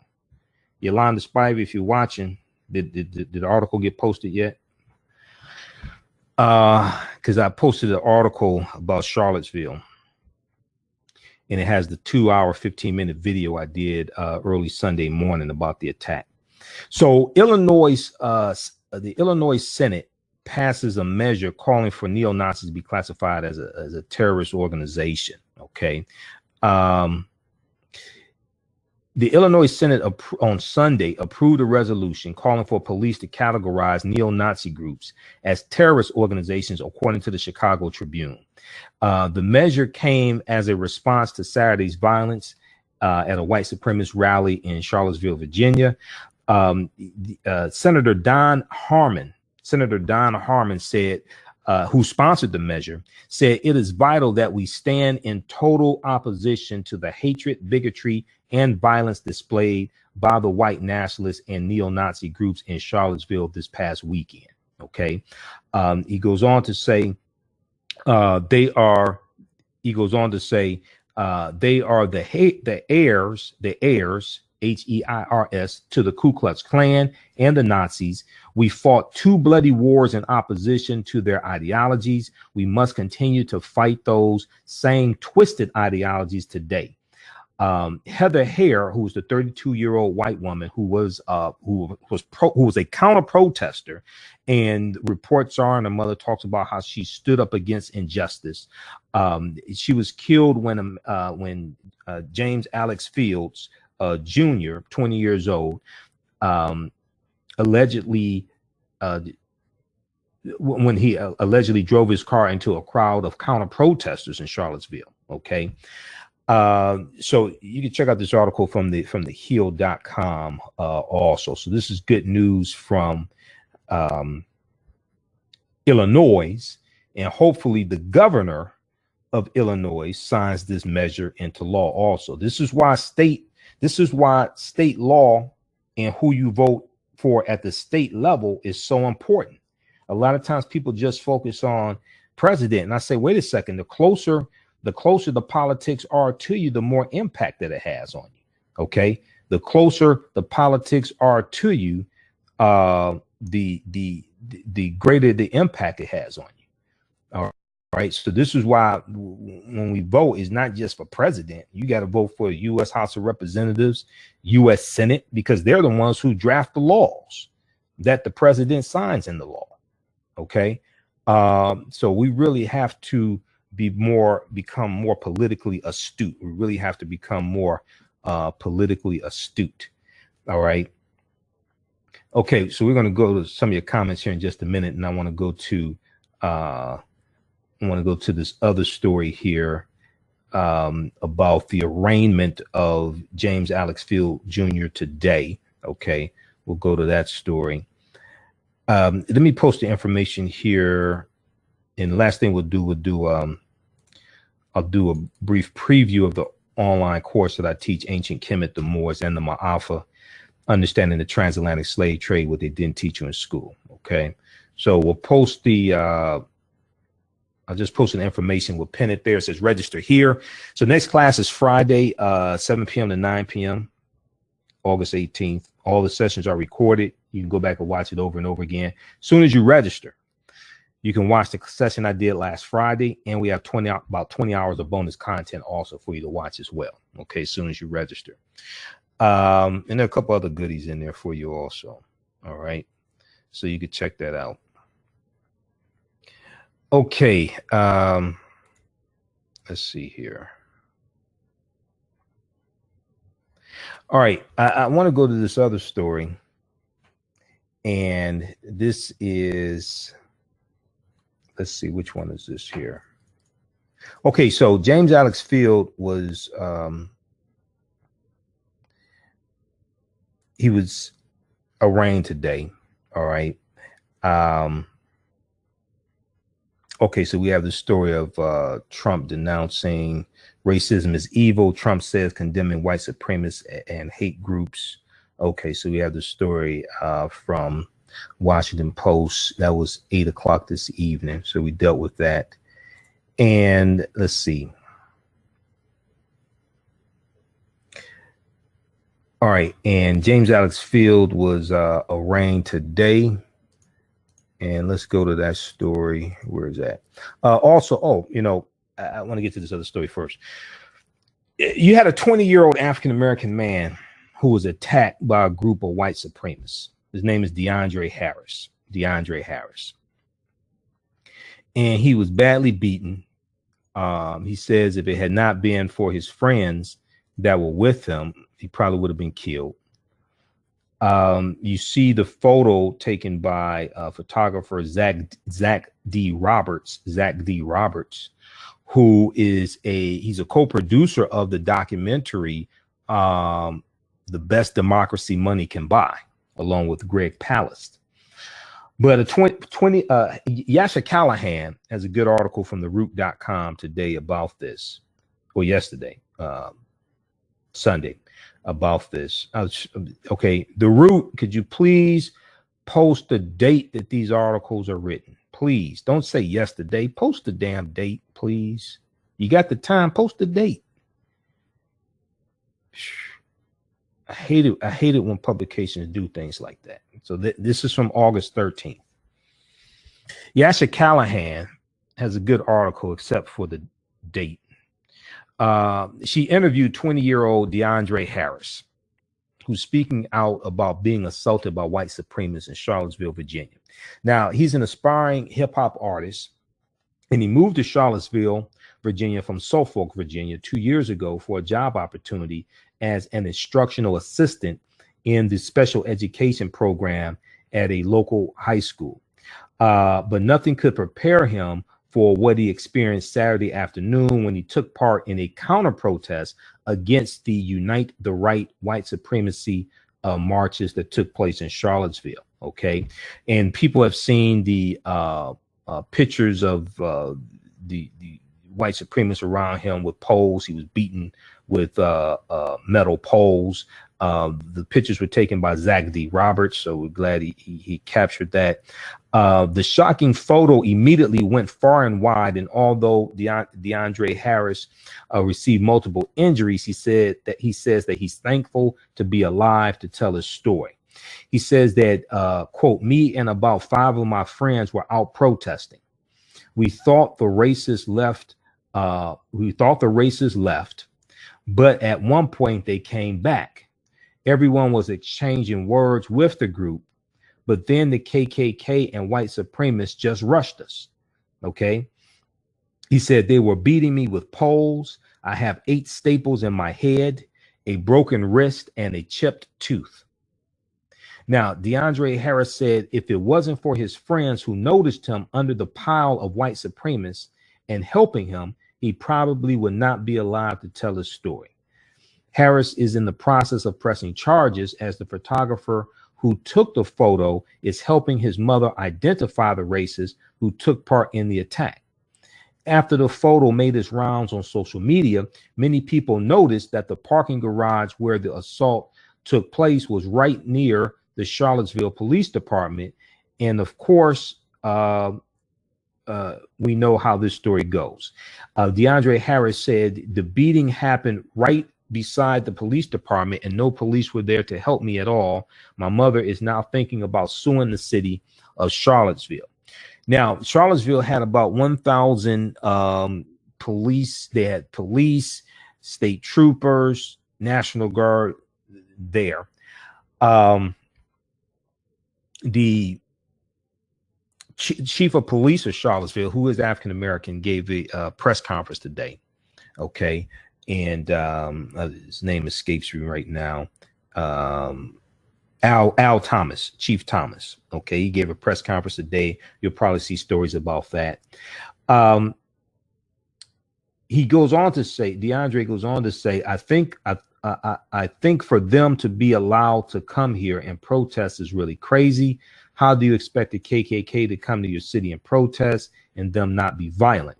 Yolanda Spivey, if you're watching, did the article get posted yet? Because I posted an article about Charlottesville. And it has the 2-hour, 15-minute video I did early Sunday morning about the attack. So the Illinois Senate passes a measure calling for neo-Nazis to be classified as a terrorist organization. Okay. The Illinois Senate on Sunday approved a resolution calling for police to categorize neo-Nazi groups as terrorist organizations, according to the Chicago Tribune. The measure came as a response to Saturday's violence at a white supremacist rally in Charlottesville, Virginia. Senator Don Harmon said, who sponsored the measure, said it is vital that we stand in total opposition to the hatred, bigotry, and violence displayed by the white nationalists and neo-Nazi groups in Charlottesville this past weekend. Okay. He goes on to say, they are the heirs, H-E-I-R-S, to the Ku Klux Klan and the Nazis. We fought 2 bloody wars in opposition to their ideologies. We must continue to fight those same twisted ideologies today. Heather Hare, who was the 32-year-old white woman who was a counter protester, and reports are, and her mother talks about how she stood up against injustice. She was killed when James Alex Fields Jr., 20 years old, allegedly when he allegedly drove his car into a crowd of counter protesters in Charlottesville. Okay. So you can check out this article from the heal.com also. So this is good news from Illinois, and hopefully the governor of Illinois signs this measure into law also. This is why state law and who you vote for at the state level is so important. A lot of times people just focus on president, and I say, wait a second, the closer the politics are to you, the more impact that it has on you. Okay, the closer the politics are to you, the greater the impact it has on you. All right. So this is why when we vote, is not just for president. You got to vote for the U.S. House of Representatives, U.S. Senate, because they're the ones who draft the laws that the president signs in the law. Okay. So we really have to become more politically astute. We really have to become more politically astute. All right. Okay, so we're going to go to some of your comments here in just a minute, and I want to go to this other story here about the arraignment of James Alex Field Jr. today. Okay, we'll go to that story. Let me post the information here, and the last thing I'll do a brief preview of the online course that I teach: Ancient Kemet, the Moors, and the Ma'afa. Understanding the transatlantic slave trade, what they didn't teach you in school. Okay, so we'll post I'll just post an information. We'll pin it there. It says register here. So next class is Friday, 7 p.m. to 9 p.m. August 18th. All the sessions are recorded. You can go back and watch it over and over again. As soon as you register, you can watch the session I did last Friday, and we have about 20 hours of bonus content also for you to watch as well. Okay, as soon as you register. And there are a couple other goodies in there for you also. All right. So you can check that out. Okay. Let's see here. All right. I want to go to this other story. And this is, let's see, which one is this here? Okay. So James Alex Field was, he was arraigned today. All right. Okay, so we have the story of Trump denouncing racism is evil. Trump says condemning white supremacists and hate groups. Okay, so we have the story from Washington Post. That was 8 o'clock this evening. So we dealt with that. And let's see. All right, and James Alex Field was arraigned today, and let's go to that story. Where is that? Also, I want to get to this other story first. You had a 20-year-old African-American man who was attacked by a group of white supremacists. His name is DeAndre Harris. And he was badly beaten. He says if it had not been for his friends that were with him, he probably would have been killed. You see the photo taken by photographer Zach D. Roberts, who is he's a co-producer of the documentary The Best Democracy Money Can Buy, along with Greg Palast. But Yasha Callahan has a good article from theroot.com today about this, or yesterday, Sunday, about this. Okay, The Root, could you please post the date that these articles are written? Please don't say yesterday. Post the damn date, please. You got the time, post the date. I hate it when publications do things like that. So this is from August 13th. Yasha Callahan has a good article except for the date. She interviewed 20-year-old DeAndre Harris, who's speaking out about being assaulted by white supremacists in Charlottesville, Virginia. Now, he's an aspiring hip-hop artist, and he moved to Charlottesville, Virginia from Suffolk, Virginia 2 years ago for a job opportunity as an instructional assistant in the special education program at a local high school. But nothing could prepare him for what he experienced Saturday afternoon when he took part in a counter protest against the Unite the Right white supremacy marches that took place in Charlottesville. Okay. And people have seen the pictures of the white supremacists around him with poles. He was beaten with metal poles. The pictures were taken by Zach D. Roberts, so we're glad he captured that. The shocking photo immediately went far and wide, and although DeAndre Harris received multiple injuries, he says that he's thankful to be alive to tell his story. He says that, quote, me and about 5 of my friends were out protesting. We thought the racists left. But at one point they came back. Everyone was exchanging words with the group, but then the KKK and white supremacists just rushed us. Okay. He said they were beating me with poles. I have 8 staples in my head, a broken wrist, and a chipped tooth. Now, DeAndre Harris said if it wasn't for his friends who noticed him under the pile of white supremacists and helping him, he probably would not be alive to tell his story. Harris is in the process of pressing charges as the photographer who took the photo is helping his mother identify the racists who took part in the attack. After the photo made its rounds on social media, many people noticed that the parking garage where the assault took place was right near the Charlottesville Police Department. And of course, we know how this story goes. DeAndre Harris said the beating happened right beside the police department and no police were there to help me at all. My mother is now thinking about suing the city of Charlottesville. Now, Charlottesville had about 1,000 police. They had police, state troopers, National Guard there. The chief of police of Charlottesville, who is African American, gave a press conference today. Okay. And his name escapes me right now. Al Thomas, Chief Thomas. Okay, he gave a press conference today. You'll probably see stories about that. He goes on to say, DeAndre goes on to say, I think for them to be allowed to come here and protest is really crazy. How do you expect the KKK to come to your city and protest and them not be violent?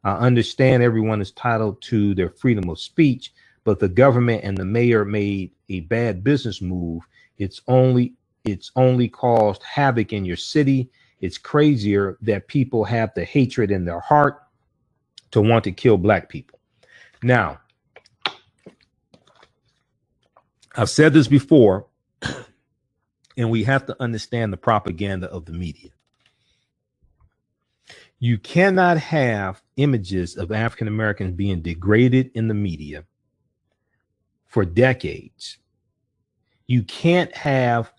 I understand everyone is entitled to their freedom of speech, but the government and the mayor made a bad business move. It's only caused havoc in your city. It's crazier that people have the hatred in their heart to want to kill black people. Now, I've said this before, and we have to understand the propaganda of the media. You cannot have images of African Americans being degraded in the media for decades. You can't have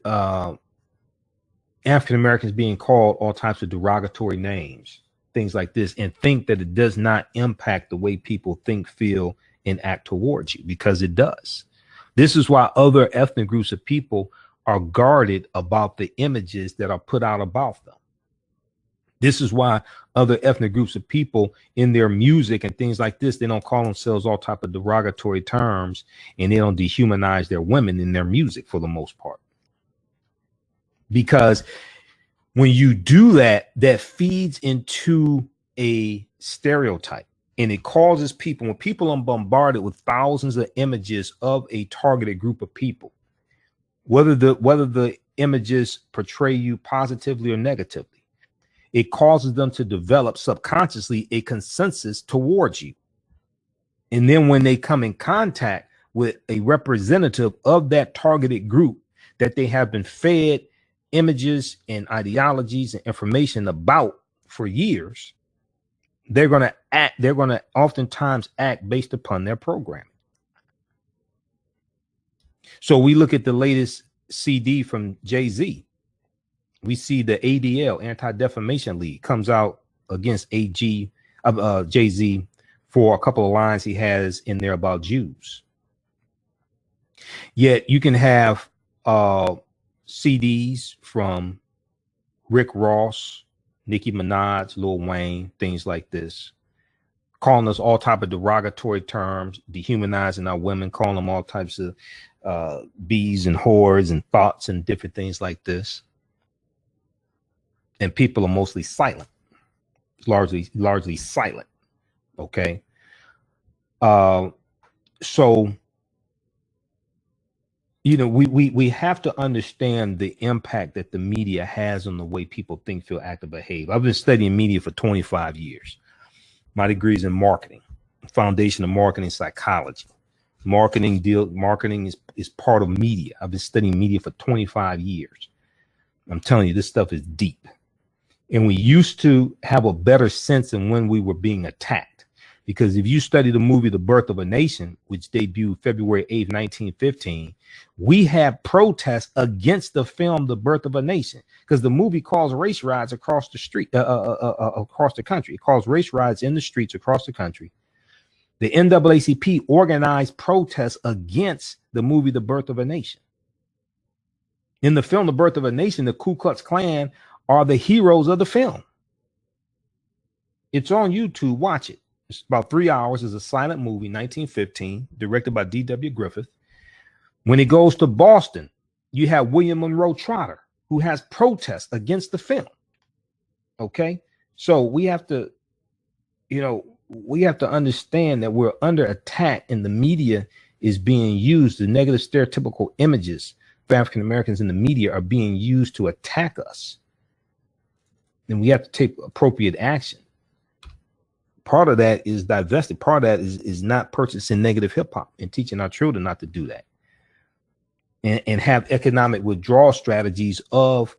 African Americans being called all types of derogatory names, things like this, and think that it does not impact the way people think, feel, and act towards you, because it does. This is why other ethnic groups of people are guarded about the images that are put out about them. This is why other ethnic groups of people in their music and things like this, they don't call themselves all type of derogatory terms, and they don't dehumanize their women in their music for the most part. Because when you do that, that feeds into a stereotype, and it causes people, when people are bombarded with thousands of images of a targeted group of people, whether the images portray you positively or negatively, it causes them to develop subconsciously a consensus towards you. And then when they come in contact with a representative of that targeted group that they have been fed images and ideologies and information about for years, they're going to oftentimes act based upon their programming. So we look at the latest CD from Jay-Z. We see the ADL, Anti-Defamation League, comes out against Jay-Z for a couple of lines he has in there about Jews. Yet you can have CDs from Rick Ross, Nicki Minaj, Lil Wayne, things like this, calling us all type of derogatory terms, dehumanizing our women, calling them all types of bees and whores and thoughts and different things like this. And people are mostly silent, largely silent. Okay. So, you know, we have to understand the impact that the media has on the way people think, feel, act, or behave. I've been studying media for 25 years. My degree is in marketing, foundation of marketing psychology. Marketing is part of media. I've been studying media for 25 years. I'm telling you, this stuff is deep. And we used to have a better sense of when we were being attacked. Because if you study the movie The Birth of a Nation, which debuted February 8th, 1915, we had protests against the film The Birth of a Nation, because the movie caused race riots across the street, across the country. It caused race riots in the streets across the country. The NAACP organized protests against the movie The Birth of a Nation. In the film The Birth of a Nation, the Ku Klux Klan are the heroes of the film. It's on YouTube. Watch it. It's about 3 hours. It's a silent movie, 1915, directed by D.W. Griffith. When it goes to Boston, you have William Monroe Trotter, who has protests against the film. Okay. So we have to, we have to understand that we're under attack, and the media is being used. The negative stereotypical images of African Americans in the media are being used to attack us. And we have to take appropriate action. Part of that is divested. Part of that is not purchasing negative hip hop and teaching our children not to do that. And have economic withdrawal strategies of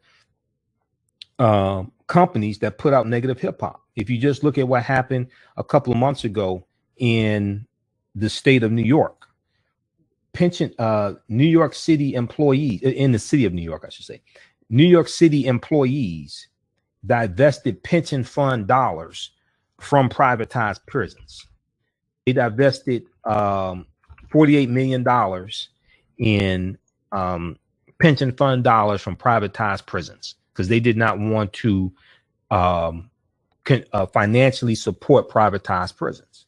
companies that put out negative hip hop. If you just look at what happened a couple of months ago in the state of New York, New York City employees, in the city of New York, I should say, New York City employees divested pension fund dollars from privatized prisons. They divested $48 million in pension fund dollars from privatized prisons because they did not want to financially support privatized prisons.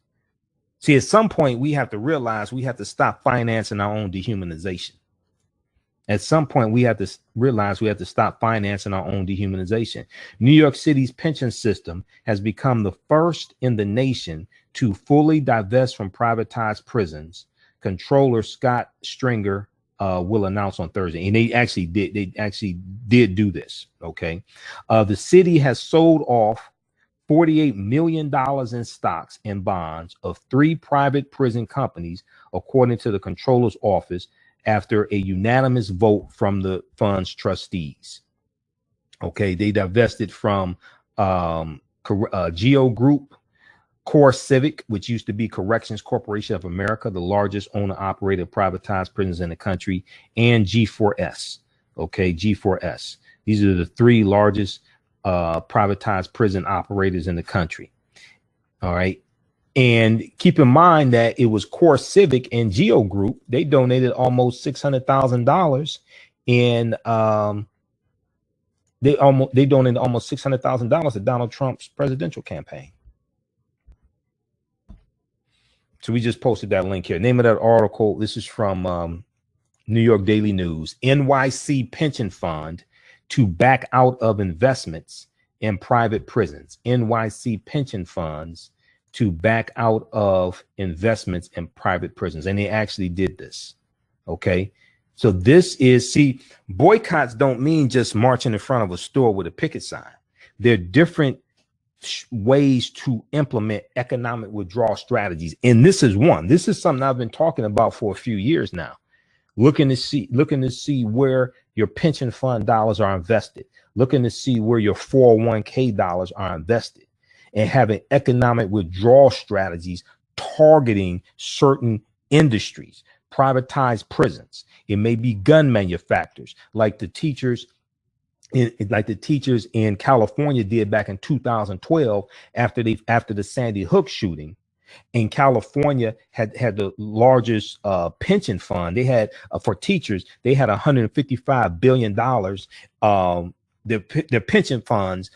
See, at some point, we have to realize we have to stop financing our own dehumanization. At some point, we have to realize we have to stop financing our own dehumanization. New York City's pension system has become the first in the nation to fully divest from privatized prisons. Controller Scott Stringer will announce on Thursday, and they actually did do this. Okay, the city has sold off $48 million in stocks and bonds of 3 private prison companies, according to the controller's office, after a unanimous vote from the fund's trustees. Okay, they divested from Geo Group, Core Civic, which used to be Corrections Corporation of America, the largest owner-operator of privatized prisons in the country, and G4S. Okay, G4S. These are the 3 largest privatized prison operators in the country. All right. And keep in mind that it was Core Civic and Geo Group. They donated almost $600,000 in they donated almost $600,000 to Donald Trump's presidential campaign. So we just posted that link here. Name of that article. This is from New York Daily News. NYC pension fund to back out of investments in private prisons. NYC pension funds to back out of investments in private prisons. And they actually did this. Okay. So this is, see, boycotts don't mean just marching in front of a store with a picket sign. There are different ways to implement economic withdrawal strategies. And this is one. This is something I've been talking about for a few years now. Looking to see where your pension fund dollars are invested. Looking to see where your 401k dollars are invested. And having economic withdrawal strategies targeting certain industries, privatized prisons. It may be gun manufacturers, like the teachers in California did back in 2012 after the Sandy Hook shooting. In California had the largest pension fund. They had for teachers, they had $155 billion. Their pension funds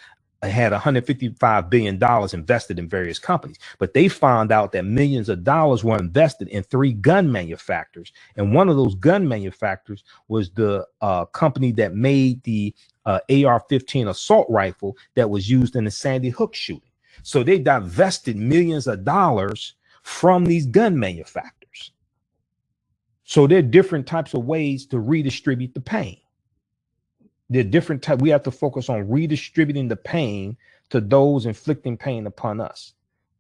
had $155 billion invested in various companies, but they found out that millions of dollars were invested in 3 gun manufacturers. And one of those gun manufacturers was the company that made the AR-15 assault rifle that was used in the Sandy Hook shooting. So they divested millions of dollars from these gun manufacturers. So there are different types of ways to redistribute the pain. There are different types. We have to focus on redistributing the pain to those inflicting pain upon us.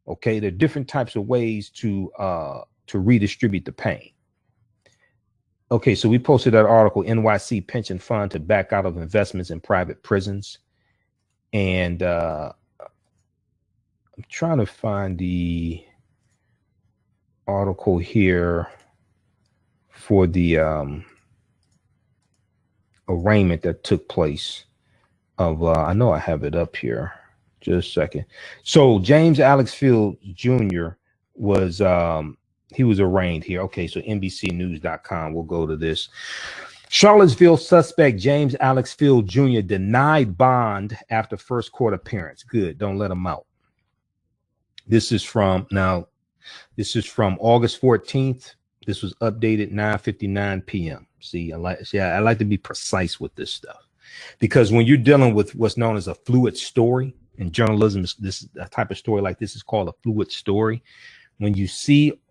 Okay, there are different types of ways to redistribute the pain. Okay, so we posted that article, NYC pension fund to back out of investments in private prisons. And I'm trying to find the article here for the arraignment that took place of I know I have it up here, just a second. So James Alex Fields Jr. was he was arraigned here. Okay, so NBCnews.com, we'll go to this. Charlottesville suspect James Alex Fields Jr. denied bond after first court appearance. Good, don't let him out. This is from August 14th. This was updated 9:59 p.m. See, I like to be precise with this stuff, because when you're dealing with what's known as a fluid story in journalism, this type of story like this is called a fluid story. When you see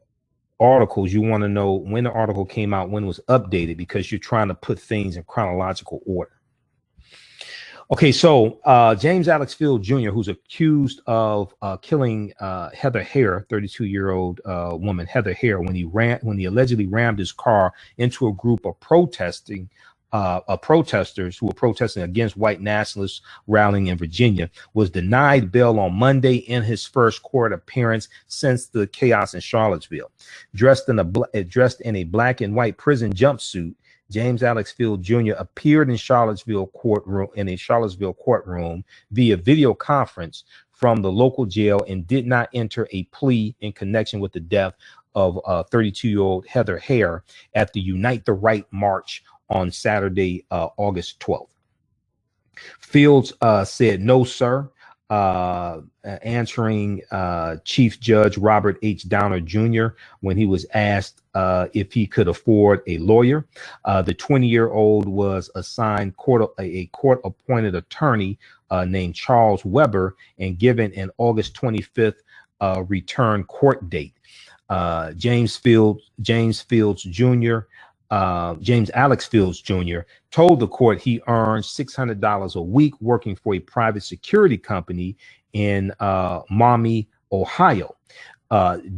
articles, you want to know when the article came out, when it was updated, because you're trying to put things in chronological order. Okay, so James Alex Fields Jr., who's accused of killing Heather Hare, 32-year-old woman Heather Hare, when he allegedly rammed his car into a group of protesters who were protesting against white nationalists rallying in Virginia, was denied bail on Monday in his first court appearance since the chaos in Charlottesville. Dressed in a black and white prison jumpsuit, James Alex Fields Jr. appeared in a Charlottesville courtroom via video conference from the local jail and did not enter a plea in connection with the death of 32-year-old Heather Hare at the Unite the Right march on Saturday, August 12th. Fields said, "No, sir," answering Chief Judge Robert H. Downer Jr. when he was asked if he could afford a lawyer. The 20-year-old was assigned a court-appointed attorney named Charles Weber and given an August 25th return court date. James Alex Fields Jr. told the court he earned $600 a week working for a private security company in Maumee, Ohio.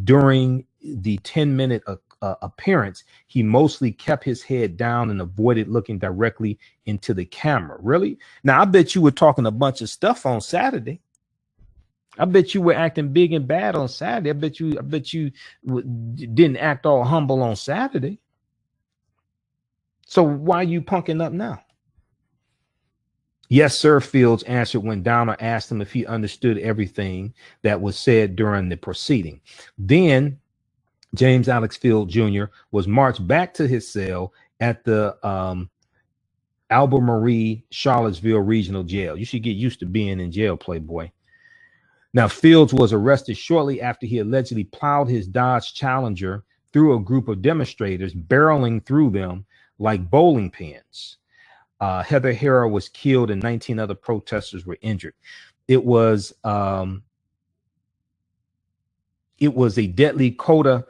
During the 10-minute appearance, he mostly kept his head down and avoided looking directly into the camera. Really? Now, I bet you were talking a bunch of stuff on Saturday. I bet you were acting big and bad on Saturday. I bet you didn't act all humble on Saturday. So why are you punking up now? Yes, sir, Fields answered when Downer asked him if he understood everything that was said during the proceeding. Then James Alex Fields Jr. was marched back to his cell at the Albemarle Charlottesville Regional Jail. You should get used to being in jail, Playboy. Now, Fields was arrested shortly after he allegedly plowed his Dodge Challenger through a group of demonstrators, barreling through them like bowling pins. Heather Hare was killed and 19 other protesters were injured. It was a deadly coda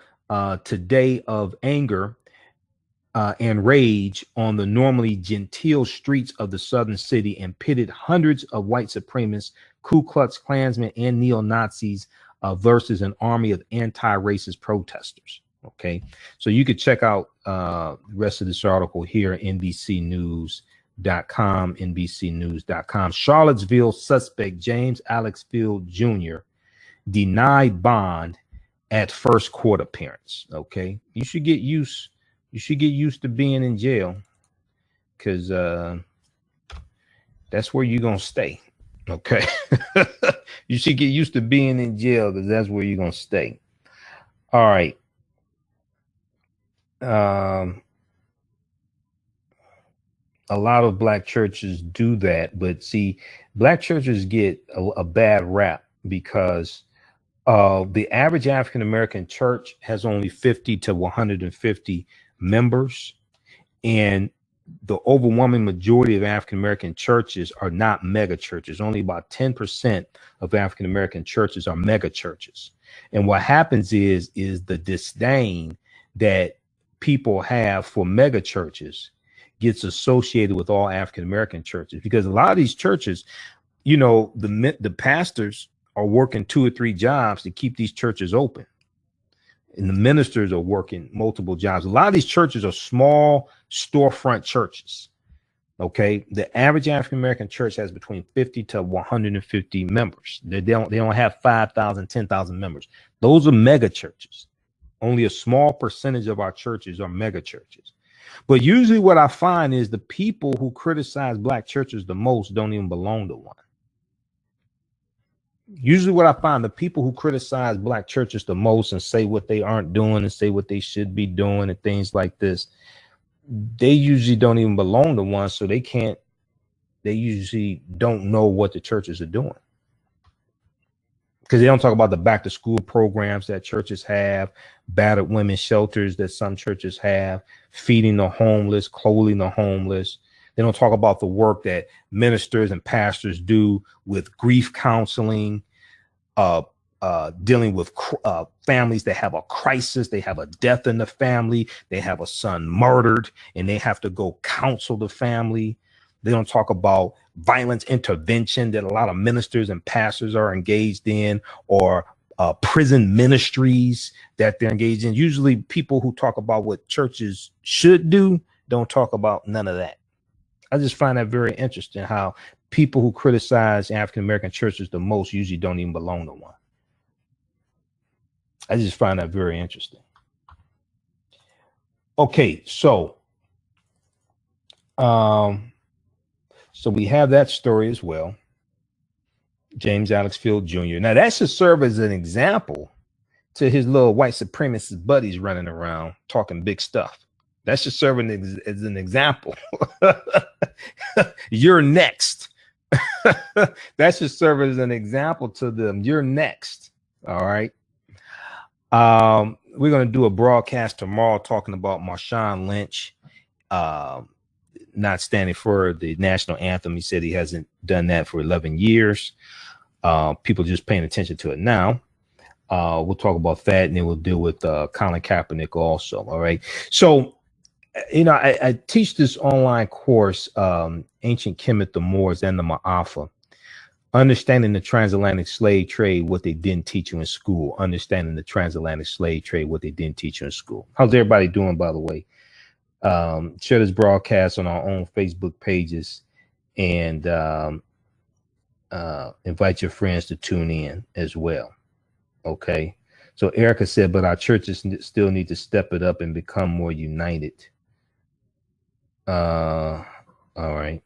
today of anger and rage on the normally genteel streets of the southern city, and pitted hundreds of white supremacists, Ku Klux Klansmen, and neo-Nazis versus an army of anti-racist protesters. Okay, so you could check out the rest of this article here at NBCnews.com. Charlottesville suspect James Alex Fields Jr. denied bond at first court appearance. Okay, you should get used to being in jail, because that's where you're gonna stay. Okay, you should get used to being in jail, because that's where you're gonna stay. All right. A lot of black churches do that, but see, black churches get a bad rap because the average African American church has only 50 to 150 members, and the overwhelming majority of African American churches are not mega churches. Only about 10% of African American churches are mega churches. And what happens is the disdain that people have for mega churches gets associated with all African American churches, because a lot of these churches, you know, the pastors are working 2 or 3 jobs to keep these churches open. And the ministers are working multiple jobs. A lot of these churches are small storefront churches. Okay. The average African American church has between 50 to 150 members. They don't have 5,000, 10,000 members. Those are mega churches. Only a small percentage of our churches are mega churches. But usually what I find is the people who criticize black churches the most don't even belong to one. Usually what I find, the people who criticize black churches the most and say what they aren't doing and say what they should be doing and things like this, they usually don't even belong to one. So they usually don't know what the churches are doing, because they don't talk about the back to school programs that churches have, battered women's shelters that some churches have, feeding the homeless, clothing the homeless. They don't talk about the work that ministers and pastors do with grief counseling, dealing with families that have a crisis. They have a death in the family. They have a son murdered and they have to go counsel the family. They don't talk about violence intervention that a lot of ministers and pastors are engaged in, or prison ministries that they're engaged in. Usually people who talk about what churches should do don't talk about none of that. I just find that very interesting, how people who criticize African-American churches the most usually don't even belong to one. I just find that very interesting. Okay, so we have that story as well. James Alex Field Jr. Now that should serve as an example to his little white supremacist buddies running around talking big stuff. That should serve as an example. You're next. That should serve as an example to them. You're next. All right. We're going to do a broadcast tomorrow talking about Marshawn Lynch not standing for the national anthem. He said he hasn't done that for 11 years. People just paying attention to it now. We'll talk about that, and then we'll deal with Colin Kaepernick also. All right. So, you know, I teach this online course, Ancient Kemet, the Moors, and the Ma'afa. Understanding the transatlantic slave trade, what they didn't teach you in school. Understanding the transatlantic slave trade, what they didn't teach you in school. How's everybody doing, by the way? Share this broadcast on our own Facebook pages, and invite your friends to tune in as well. Okay. So Erica said, but our churches still need to step it up and become more united. All right.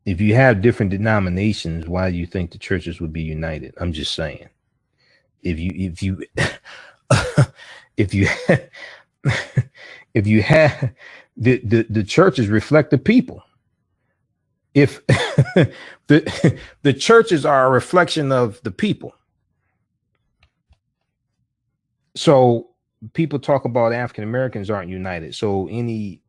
If you have different denominations, why do you think the churches would be united? I'm just saying. If you have the churches reflect the people. If the churches are a reflection of the people. So people talk about African Americans aren't united. So the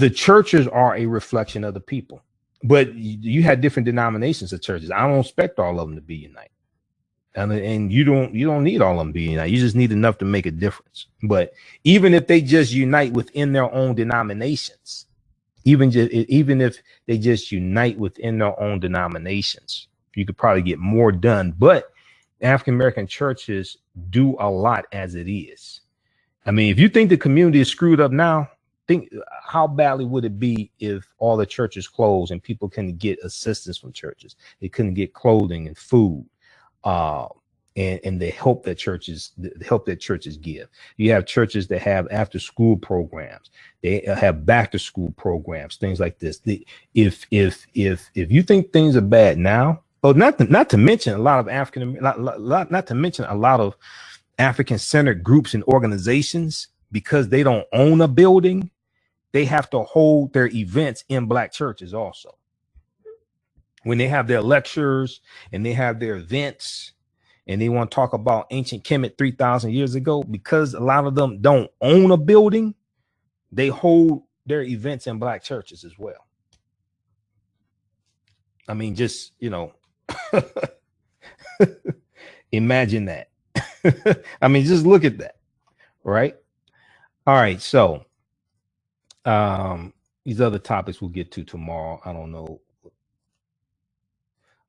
churches are a reflection of the people. But you had different denominations of churches. I don't expect all of them to be united. And you don't need all of them to be united. You just need enough to make a difference. But even if they just unite within their own denominations, even if they just unite within their own denominations, you could probably get more done. But African-American churches do a lot as it is. I mean, if you think the community is screwed up now, think how badly would it be if all the churches closed and people couldn't get assistance from churches? They couldn't get clothing and food, and the help that churches give. You have churches that have after school programs. They have back to school programs, things like this. If you think things are bad now, not to mention a lot of African-centered groups and organizations because they don't own a building, they have to hold their events in black churches also. When they have their lectures and they have their events and they want to talk about ancient Kemet 3,000 years ago, because a lot of them don't own a building, they hold their events in black churches as well. I mean, just, you know, imagine that. I mean, just look at that, right? All right, so these other topics we'll get to tomorrow. I don't know. I'm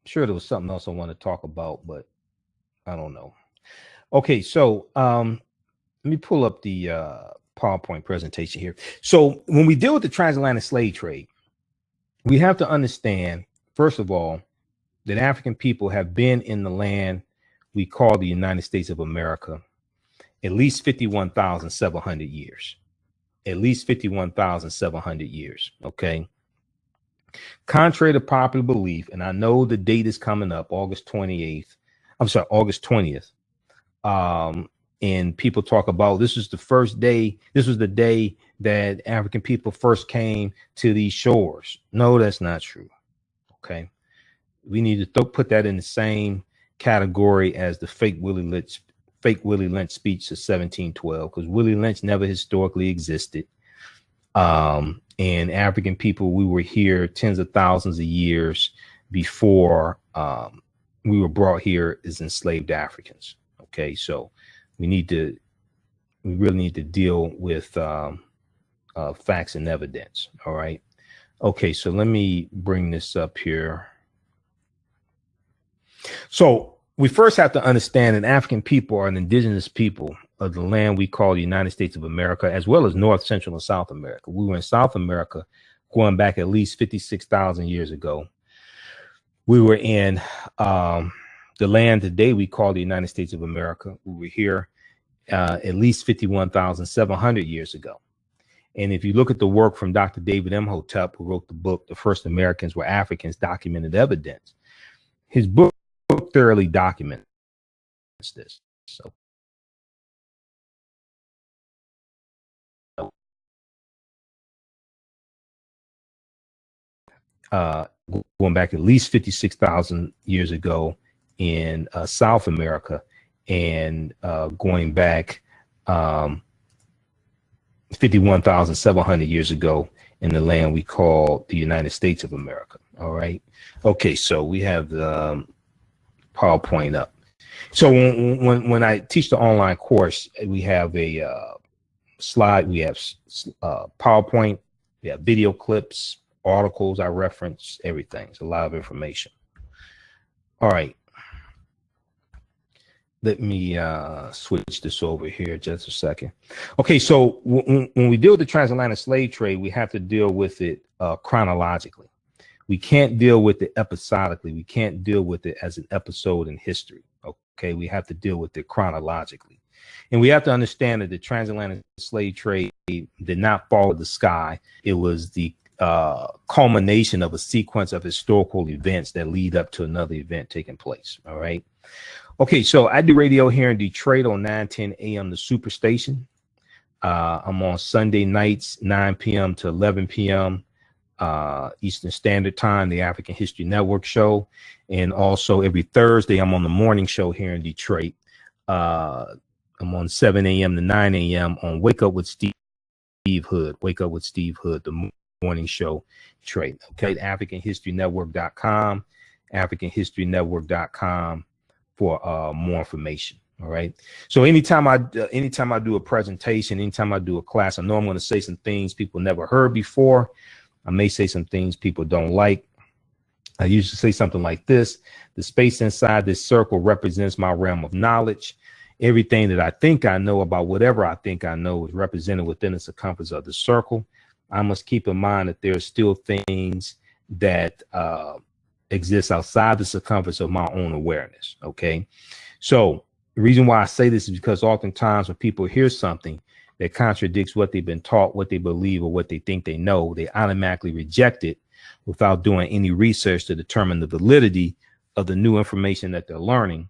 sure there was something else I want to talk about, but I don't know. Okay, so let me pull up the PowerPoint presentation here. So when we deal with the transatlantic slave trade, we have to understand, first of all, that African people have been in the land we call the United States of America at least 51,700 years. At least 51,700 years. Okay. Contrary to popular belief, and I know the date is coming up, August 20th. And people talk about this is the first day. This was the day that African people first came to these shores. No, that's not true. Okay. We need to put that in the same category as the fake Willie Lynch speech of 1712, because Willie Lynch never historically existed. And African people, we were here tens of thousands of years before we were brought here as enslaved Africans. Okay, so we really need to deal with facts and evidence. All right. Okay, so let me bring this up here. So we first have to understand that African people are an indigenous people of the land we call the United States of America, as well as North, Central, and South America. We were in South America going back at least 56,000 years ago. We were in the land today we call the United States of America. We were here at least 51,700 years ago. And if you look at the work from Dr. David Imhotep, who wrote the book, The First Americans Were Africans, Documented Evidence, his book thoroughly documents this. So going back at least 56,000 years ago in South America, and going back 51,700 years ago in the land we call the United States of America. All right. Okay, so we have the PowerPoint up. So when I teach the online course, we have a slide, we have PowerPoint, we have video clips, articles I reference, everything. It's a lot of information. All right. Let me switch this over here just a second. Okay, so when we deal with the transatlantic slave trade, we have to deal with it chronologically. We can't deal with it episodically. We can't deal with it as an episode in history. Okay, we have to deal with it chronologically. And we have to understand that the transatlantic slave trade did not fall out of the sky. It was the culmination of a sequence of historical events that lead up to another event taking place. All right. Okay, so I do radio here in Detroit on 9:10 a.m. the Superstation. I'm on Sunday nights, 9 p.m. to 11 p.m. Eastern Standard Time, the African History Network show. And also every Thursday, I'm on the morning show here in Detroit. I'm on 7 a.m. to 9 a.m. on Wake Up with Steve Hood. Wake Up with Steve Hood, the morning show, Detroit. Okay, AfricanHistoryNetwork.com, AfricanHistoryNetwork.com for more information. All right. So anytime I do a presentation, anytime I do a class, I know I'm going to say some things people never heard before. I may say some things people don't like. I usually say something like this: the space inside this circle represents my realm of knowledge. Everything that I think I know about whatever I think I know is represented within the circumference of the circle. I must keep in mind that there are still things that exist outside the circumference of my own awareness. Okay. So the reason why I say this is because oftentimes when people hear something that contradicts what they've been taught, what they believe, or what they think they know, they automatically reject it without doing any research to determine the validity of the new information that they're learning.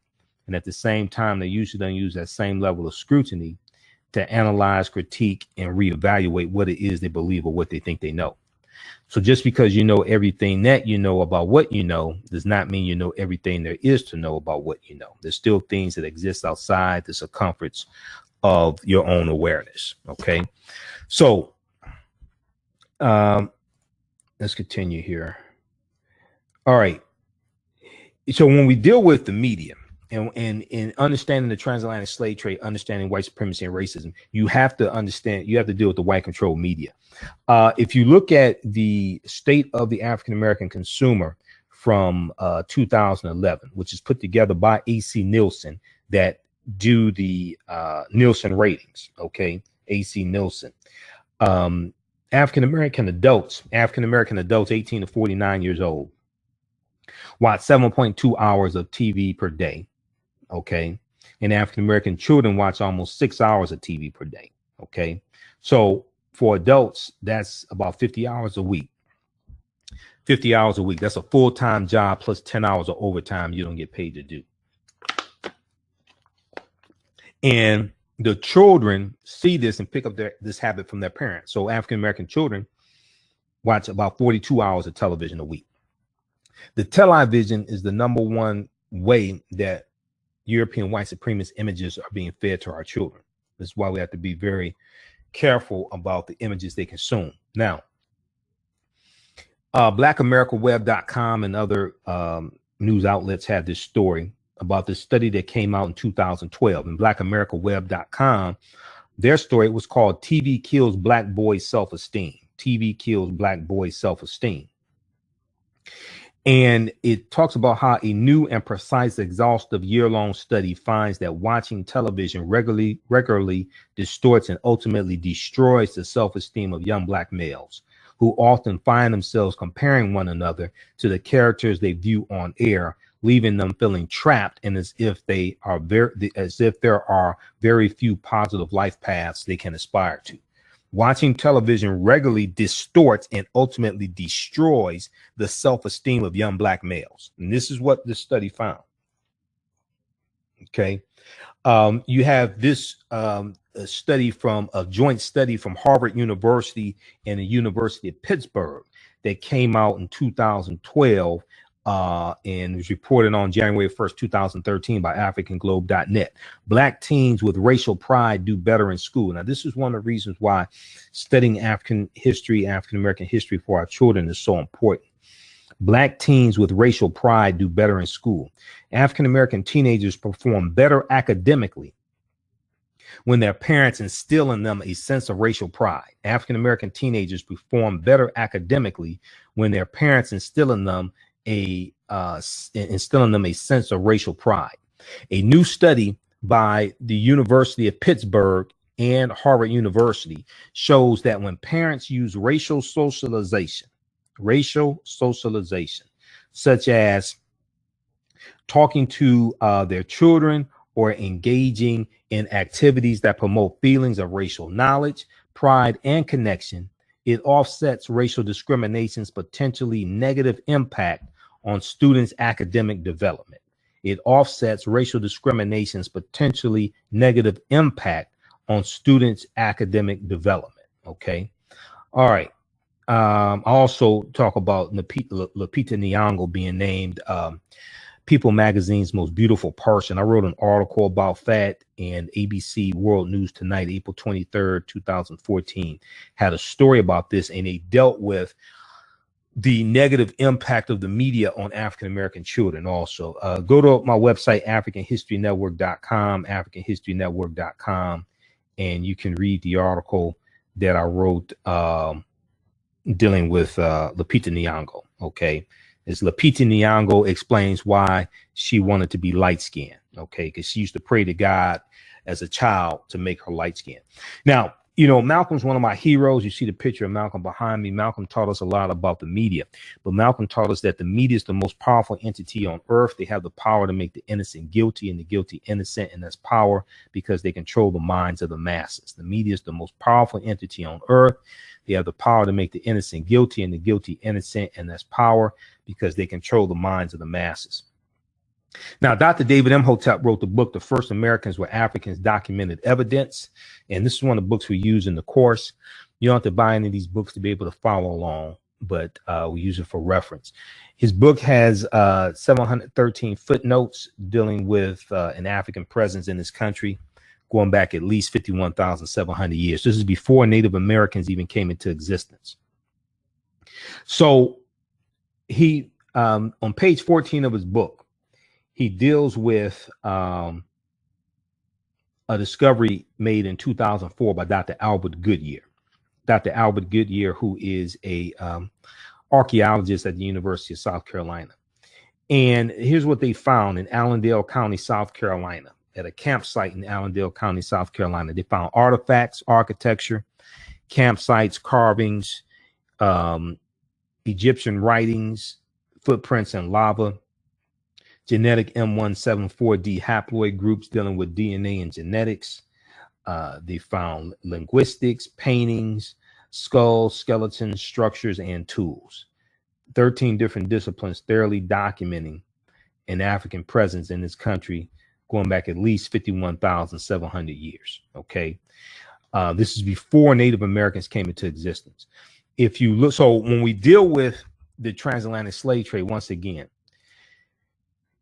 And at the same time, they usually don't use that same level of scrutiny to analyze, critique, and reevaluate what it is they believe or what they think they know. So just because you know everything that you know about what you know does not mean you know everything there is to know about what you know. There's still things that exist outside the circumference of your own awareness. Okay. So let's continue here. All right. So when we deal with the media and understanding the transatlantic slave trade, understanding white supremacy and racism, you have to understand, you have to deal with the white controlled media. If you look at the state of the African-American consumer from 2011, which is put together by AC Nielsen that do the Nielsen ratings. Okay. AC Nielsen. African-American adults 18 to 49 years old watch 7.2 hours of TV per day. Okay. And African-American children watch almost 6 hours of TV per day. Okay. So for adults, that's about 50 hours a week. 50 hours a week. That's a full-time job plus 10 hours of overtime you don't get paid to do. And the children see this and pick up this habit from their parents. So African-American children watch about 42 hours of television a week. The television is the number one way that European white supremacist images are being fed to our children. That's why we have to be very careful about the images they consume. Now, blackamericaweb.com and other news outlets have this story about this study that came out in 2012. And blackamericaweb.com, their story was called TV Kills Black Boys Self-Esteem. TV Kills Black Boys Self-Esteem. And it talks about how a new and precise, exhaustive year-long study finds that watching television regularly distorts and ultimately destroys the self-esteem of young Black males, who often find themselves comparing one another to the characters they view on air, leaving them feeling trapped and as if there are very few positive life paths they can aspire to. Watching television regularly distorts and ultimately destroys the self-esteem of young Black males. And this is what this study found. Okay. You have this a joint study from Harvard University and the University of Pittsburgh that came out in 2012 and was reported on January 1st, 2013 by AfricanGlobe.net. Black teens with racial pride do better in school. Now, this is one of the reasons why studying African history, African-American history for our children is so important. Black teens with racial pride do better in school. African-American teenagers perform better academically when their parents instill in them a sense of racial pride. African-American teenagers perform better academically when their parents instill in them a sense of racial pride. A new study by the University of Pittsburgh and Harvard University shows that when parents use racial socialization, such as talking to their children or engaging in activities that promote feelings of racial knowledge, pride, and connection, it offsets racial discrimination's potentially negative impact on students' academic development. It offsets racial discrimination's potentially negative impact on students' academic development. Okay. All right. I also talk about Lupita Nyong'o being named People Magazine's most beautiful person. I wrote an article about that in ABC World News Tonight, April 23rd, 2014. Had a story about this, and they dealt with the negative impact of the media on African-American children also. Go to my website, AfricanHistoryNetwork.com, and you can read the article that I wrote dealing with Lupita Nyong'o. Okay. As Lupita Nyong'o explains why she wanted to be light-skinned. Okay. Because she used to pray to God as a child to make her light-skinned. Now, you know, Malcolm's one of my heroes. You see the picture of Malcolm behind me. Malcolm taught us a lot about the media, but Malcolm taught us that the media is the most powerful entity on earth. They have the power to make the innocent guilty and the guilty innocent, and that's power because they control the minds of the masses. The media is the most powerful entity on earth. They have the power to make the innocent guilty and the guilty innocent, and that's power because they control the minds of the masses. Now, Dr. David Imhotep wrote the book, The First Americans Were Africans, Documented Evidence. And this is one of the books we use in the course. You don't have to buy any of these books to be able to follow along, but we use it for reference. His book has 713 footnotes dealing with an African presence in this country, going back at least 51,700 years. This is before Native Americans even came into existence. So he, on page 14 of his book, he deals with a discovery made in 2004 by Dr. Albert Goodyear. Dr. Albert Goodyear, who is a archaeologist at the University of South Carolina. And here's what they found in Allendale County, South Carolina, at a campsite in Allendale County, South Carolina. They found artifacts, architecture, campsites, carvings, Egyptian writings, footprints in lava, genetic M174D haploid groups dealing with DNA and genetics. They found linguistics, paintings, skulls, skeletons, structures, and tools. 13 different disciplines thoroughly documenting an African presence in this country going back at least 51,700 years. Okay. This is before Native Americans came into existence. If you look, so when we deal with the transatlantic slave trade, once again,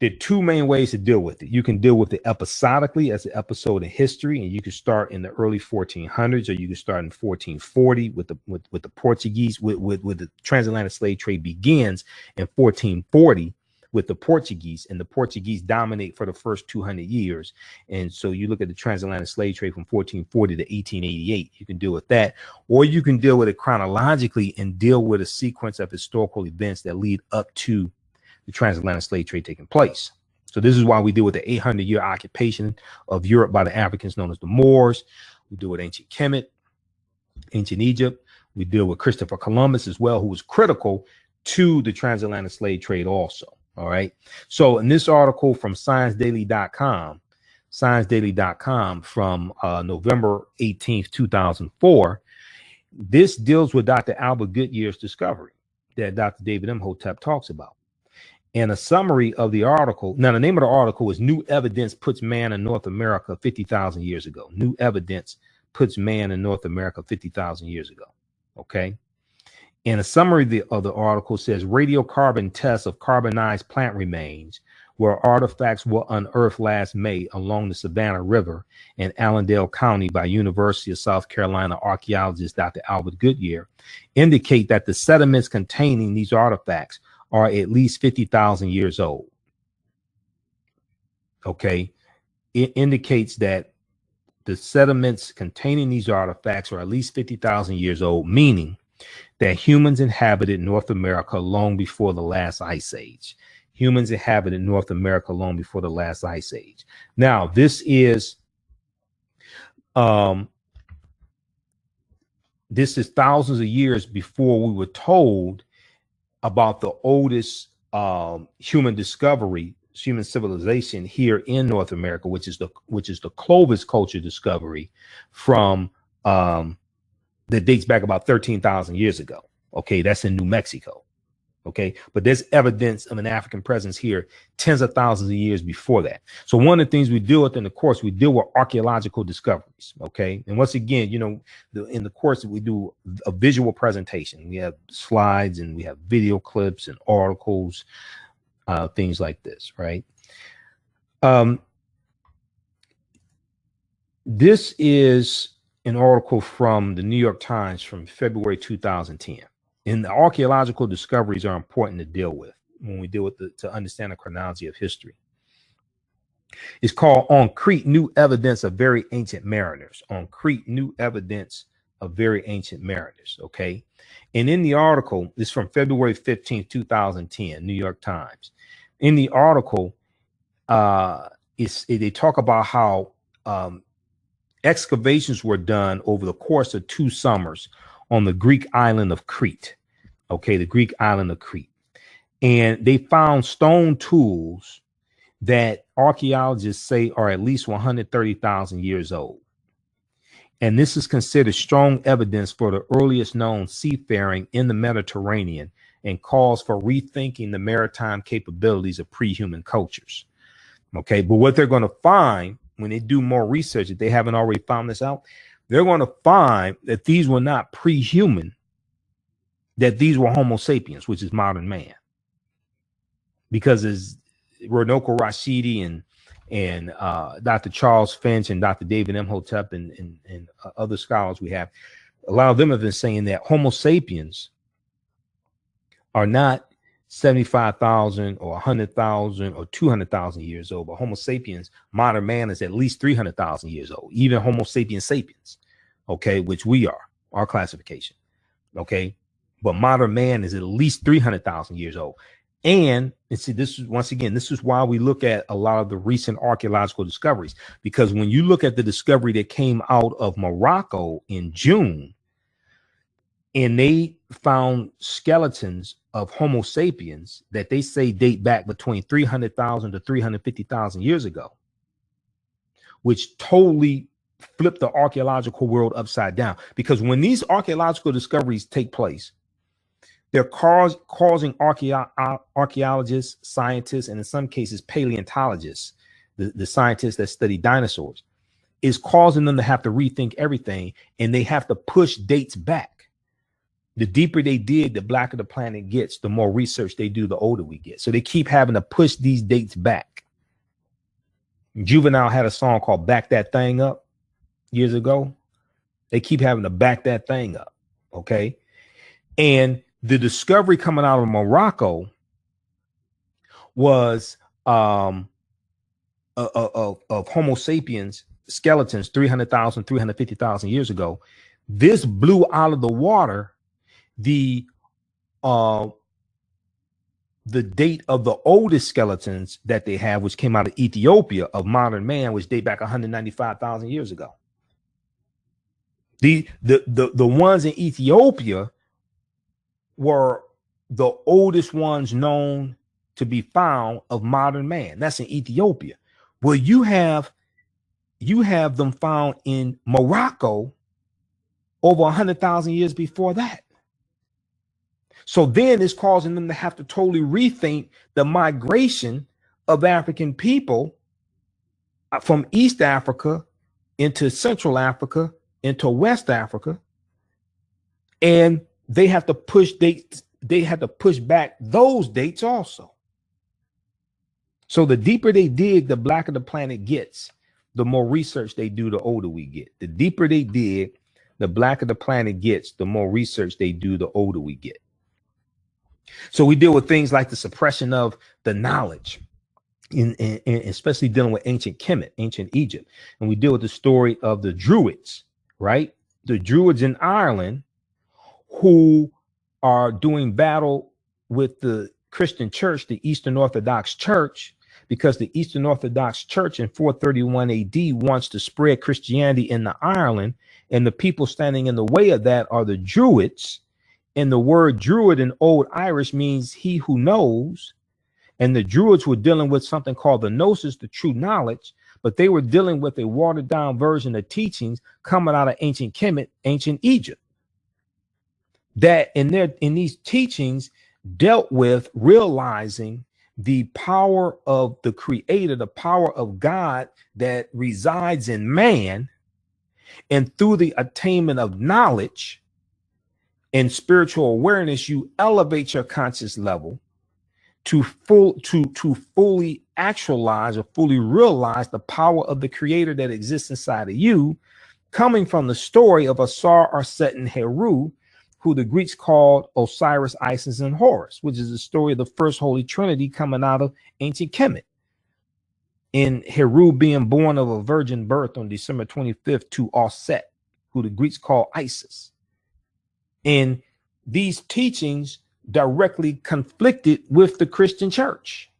there are two main ways to deal with it. You can deal with it episodically as an episode in history, and you can start in the early 1400s, or you can start in 1440 with the Portuguese. With the transatlantic slave trade begins in 1440 with the Portuguese, and the Portuguese dominate for the first 200 years. And so you look at the transatlantic slave trade from 1440 to 1888. You can deal with that, or you can deal with it chronologically and deal with a sequence of historical events that lead up to the transatlantic slave trade taking place. So this is why we deal with the 800-year occupation of Europe by the Africans known as the Moors. We deal with ancient Kemet, ancient Egypt. We deal with Christopher Columbus as well, who was critical to the transatlantic slave trade also. All right. So in this article from ScienceDaily.com from November 18th, 2004, this deals with Dr. Albert Goodyear's discovery that Dr. David Imhotep talks about. And a summary of the article. Now, the name of the article is New Evidence Puts Man in North America 50,000 Years Ago. New Evidence Puts Man in North America 50,000 years ago. Okay. And a summary of the article says radiocarbon tests of carbonized plant remains where artifacts were unearthed last May along the Savannah River in Allendale County by University of South Carolina archaeologist Dr. Albert Goodyear indicate that the sediments containing these artifacts are at least 50,000 years old. Okay. It indicates that the sediments containing these artifacts are at least 50,000 years old, meaning that humans inhabited North America long before the last ice age. Humans inhabited North America long before the last ice age. Now, this is thousands of years before we were told about the oldest human discovery, human civilization here in North America, which is the Clovis culture discovery from that dates back about 13,000 years ago. Okay, that's in New Mexico. Okay, but there's evidence of an African presence here tens of thousands of years before that. So one of the things we deal with in the course, we deal with archaeological discoveries. Okay, and once again, you know, in the course we do a visual presentation. We have slides and we have video clips and articles, things like this, right? This is an article from the New York Times from February 2010. And the archaeological discoveries are important to deal with when we deal with to understand the chronology of history. It's called On Crete, New Evidence of Very Ancient Mariners. On Crete, New Evidence of Very Ancient Mariners. Okay. And in the article, this is from February 15th, 2010, New York Times. In the article, they talk about how excavations were done over the course of 2 summers on the Greek island of Crete. Okay, the Greek island of Crete. And they found stone tools that archaeologists say are at least 130,000 years old. And this is considered strong evidence for the earliest known seafaring in the Mediterranean and calls for rethinking the maritime capabilities of pre-human cultures. Okay, but what they're going to find when they do more research, if they haven't already found this out, they're going to find that these were not pre-human, that these were Homo sapiens, which is modern man. Because as Ronoko Rashidi and Dr. Charles Finch and Dr. David Imhotep and other scholars we have, a lot of them have been saying that Homo sapiens are not 75,000 or 100,000 or 200,000 years old, but Homo sapiens, modern man, is at least 300,000 years old, even Homo sapiens sapiens, okay, which we are, our classification, okay, but modern man is at least 300,000 years old. And see, this is, once again, this is why we look at a lot of the recent archaeological discoveries, because when you look at the discovery that came out of Morocco in June, and they found skeletons of Homo sapiens that they say date back between 300,000 to 350,000 years ago, which totally flipped the archaeological world upside down. Because when these archaeological discoveries take place, they're causing archaeologists, scientists, and in some cases paleontologists, the scientists that study dinosaurs, is causing them to have to rethink everything, and they have to push dates back. The deeper they dig, the blacker the planet gets. The more research they do, the older we get. So they keep having to push these dates back. Juvenile had a song called "Back That Thing Up" years ago. They keep having to back that thing up. Okay. And the discovery coming out of Morocco was of Homo sapiens skeletons 300,000, 350,000 years ago. This blew out of the water the date of the oldest skeletons that they have, which came out of Ethiopia, of modern man, which date back 195,000 years ago. The ones in Ethiopia were the oldest ones known to be found of modern man. That's in Ethiopia. Well, you have them found in Morocco over 100,000 years before that. So then it's causing them to have to totally rethink the migration of African people from East Africa into Central Africa, into West Africa. And they have to push dates. They have to push back those dates also. So the deeper they dig, the blacker the planet gets. The more research they do, the older we get. The deeper they dig, the blacker the planet gets. The more research they do, the older we get. So we deal with things like the suppression of the knowledge, in especially dealing with ancient Kemet, ancient Egypt. And we deal with the story of the Druids, right? The Druids in Ireland who are doing battle with the Christian church, the Eastern Orthodox Church, because the Eastern Orthodox Church in 431 AD wants to spread Christianity into Ireland. And the people standing in the way of that are the Druids. And the word Druid in Old Irish means he who knows. And the Druids were dealing with something called the Gnosis, the true knowledge, but they were dealing with a watered down version of teachings coming out of ancient Kemet, ancient Egypt. That in these teachings dealt with realizing the power of the Creator, the power of God that resides in man, and through the attainment of knowledge and spiritual awareness, you elevate your conscious level to fully actualize or fully realize the power of the Creator that exists inside of you, coming from the story of Asar, Arset, and Heru, who the Greeks called Osiris, Isis, and Horus, which is the story of the first Holy Trinity coming out of ancient Kemet. In Heru being born of a virgin birth on December 25th to Aset, who the Greeks call Isis. And these teachings directly conflicted with the Christian church.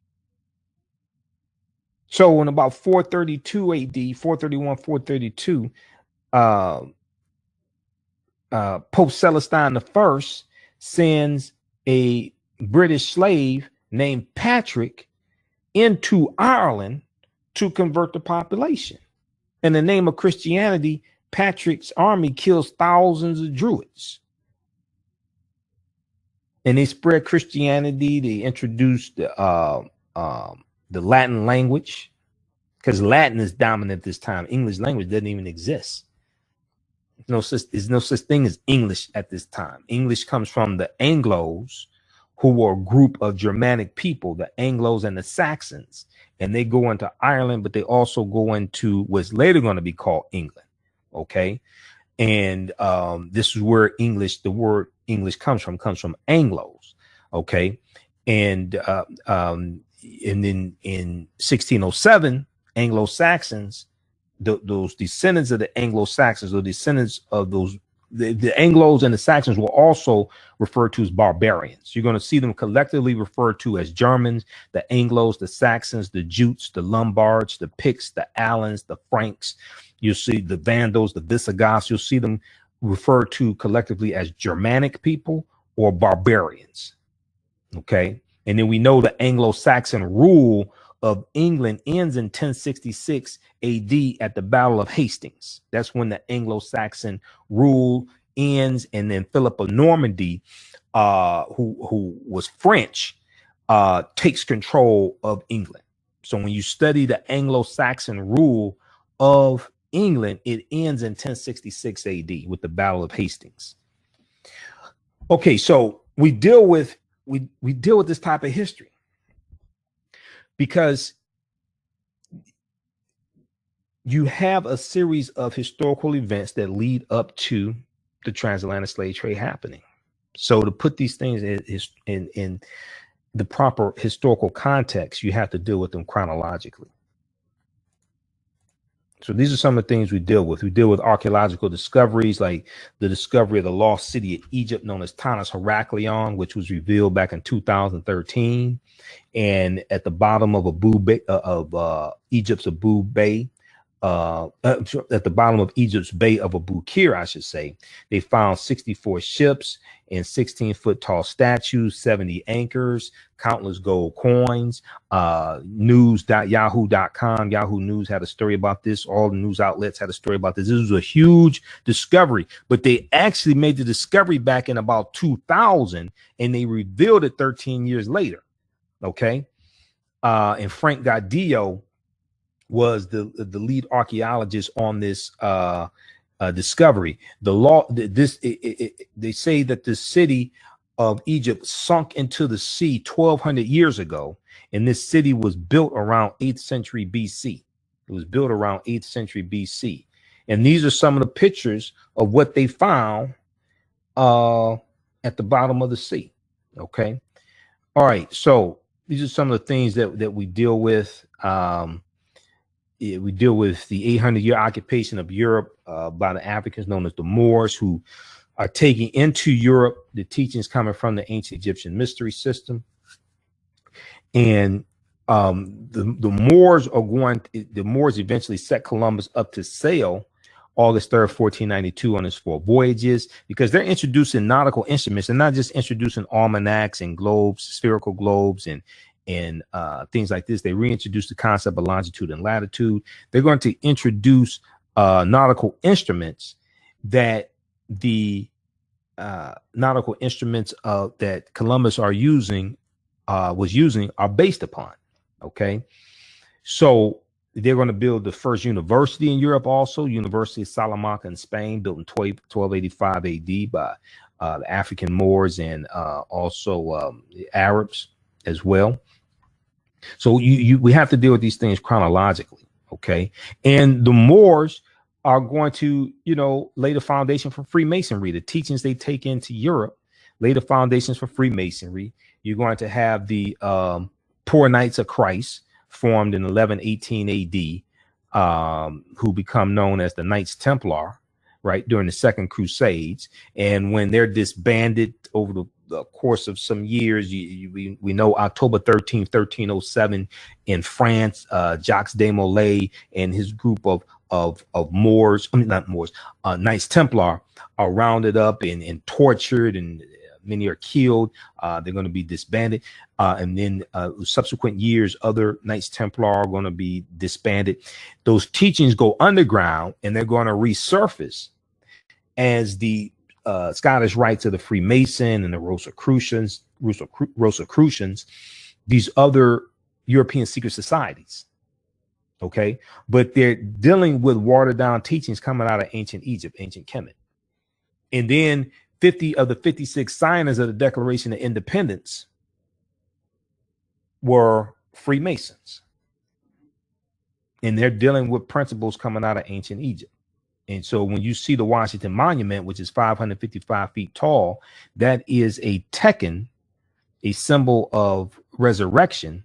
So in about 432 AD, 431, 432, Pope Celestine I sends a British slave named Patrick into Ireland to convert the population. In the name of Christianity, Patrick's army kills thousands of Druids. And they spread Christianity. They introduced the Latin language, because Latin is dominant at this time. English language doesn't even exist. There's no such thing as English at this time. English comes from the Anglos, who were a group of Germanic people, the Anglos and the Saxons, and they go into Ireland, but they also go into what's later going to be called England. Okay. And this is where the word English comes from Anglos. Okay. And then in 1607, Anglo-Saxons, those descendants of the Anglo-Saxons, or descendants of those, the Anglos and the Saxons were also referred to as barbarians. You're going to see them collectively referred to as Germans, the Anglos, the Saxons, the Jutes, the Lombards, the Picts, the Alans, the Franks. You'll see the Vandals, the Visigoths. You'll see them referred to collectively as Germanic people or barbarians. Okay. And then we know the Anglo-Saxon rule of England ends in 1066 AD at the Battle of Hastings. That's when the Anglo-Saxon rule ends, and then Philip of Normandy, who was French, takes control of England. So when you study the Anglo-Saxon rule of England, it ends in 1066 AD with the Battle of Hastings. Okay, so we deal with this type of history because you have a series of historical events that lead up to the transatlantic slave trade happening. So to put these things in the proper historical context, you have to deal with them chronologically. So these are some of the things we deal with. We deal with archaeological discoveries, like the discovery of the lost city of Egypt known as Tanis Heraklion, which was revealed back in 2013. And at the bottom of Egypt's Abu Bay, at the bottom of Egypt's Bay of Abu Qir, I should say, they found 64 ships and 16-foot tall statues, 70 anchors, countless gold coins. News.yahoo.com, Yahoo News had a story about this. All the news outlets had a story about this. This was a huge discovery, but they actually made the discovery back in about 2000, and they revealed it 13 years later. Okay. And Frank Gaudillo was the lead archaeologist on this discovery. They say that the city of Egypt sunk into the sea 1200 years ago, and this city was built around 8th century BC. It was built around 8th century BC, and these are some of the pictures of what they found at the bottom of the sea. Okay, all right. So these are some of the things that we deal with. We deal with the 800-year occupation of Europe by the Africans known as the Moors, who are taking into Europe the teachings coming from the ancient Egyptian mystery system. And the Moors eventually set Columbus up to sail August 3rd, 1492 on his 4 voyages, because they're introducing nautical instruments. They're not just introducing almanacs and globes, spherical globes and things like this. They reintroduce the concept of longitude and latitude. They're going to introduce nautical instruments that the nautical instruments that Columbus was using are based upon. Okay, so they're going to build the first university in Europe, also University of Salamanca in Spain, built in 1285 AD by the African Moors and also the Arabs as well. So we have to deal with these things chronologically. Okay, and the Moors are going to, lay the foundation for Freemasonry. The teachings they take into Europe lay the foundations for Freemasonry. You're going to have the Poor Knights of Christ, formed in 1118 AD, who become known as the Knights Templar, right, during the Second Crusades. And when they're disbanded over the course of some years, we know October 13th, 1307 in France, Jacques de Molay and his group of Moors, Knights Templar are rounded up and tortured, and many are killed. They're going to be disbanded. And then subsequent years, other Knights Templar are going to be disbanded. Those teachings go underground, and they're going to resurface as the Scottish Rites of the Freemason and the Rosicrucians, these other European secret societies. Okay, but they're dealing with watered down teachings coming out of ancient Egypt, ancient Kemet. And then 50 of the 56 signers of the Declaration of Independence were Freemasons. And they're dealing with principles coming out of ancient Egypt. And so when you see the Washington Monument, which is 555 feet tall, that is a Tekken, a symbol of resurrection,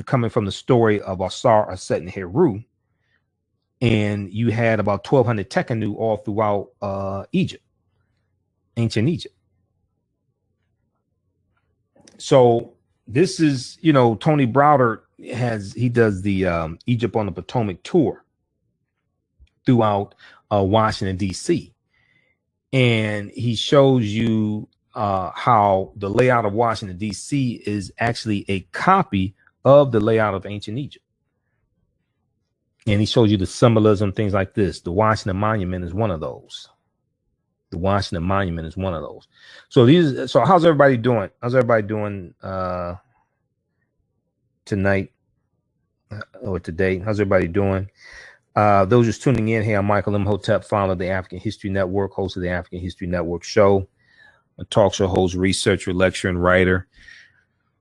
coming from the story of Asar, Aset, and Heru. And you had about 1,200 Tekkenu all throughout Egypt, ancient Egypt. So this is, you know, Tony Browder does the Egypt on the Potomac tour throughout Washington, D.C. And he shows you how the layout of Washington, D.C. is actually a copy of the layout of ancient Egypt. And he shows you the symbolism, things like this. The Washington Monument is one of those. The Washington Monument is one of those. So how's everybody doing? How's everybody doing tonight or today? How's everybody doing? Those just tuning in, hey, I'm Michael Imhotep, founder of the African History Network, host of the African History Network show, a talk show host, researcher, lecturer, and writer.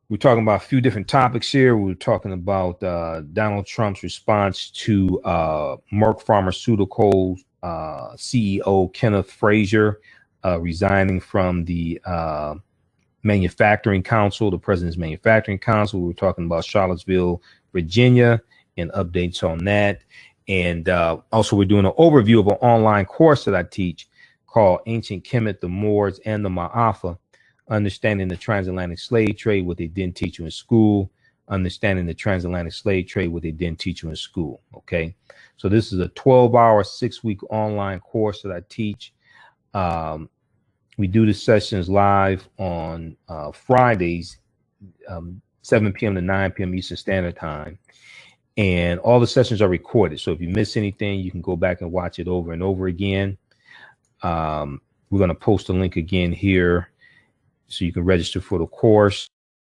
We're talking about a few different topics here. We're talking about Donald Trump's response to Merck Pharmaceuticals CEO Kenneth Frazier resigning from the Manufacturing Council, the President's Manufacturing Council. We're talking about Charlottesville, Virginia, and updates on that. And also we're doing an overview of an online course that I teach called Ancient Kemet, the Moors, and the Ma'afa, Understanding the Transatlantic Slave Trade, what they didn't teach you in school, Understanding the Transatlantic Slave Trade, what they didn't teach you in school. Okay. So this is a 12-hour, 6-week online course that I teach. We do the sessions live on Fridays, 7 p.m. to 9 p.m. Eastern Standard Time. And all the sessions are recorded. So if you miss anything, you can go back and watch it over and over again. We're going to post a link again here so you can register for the course.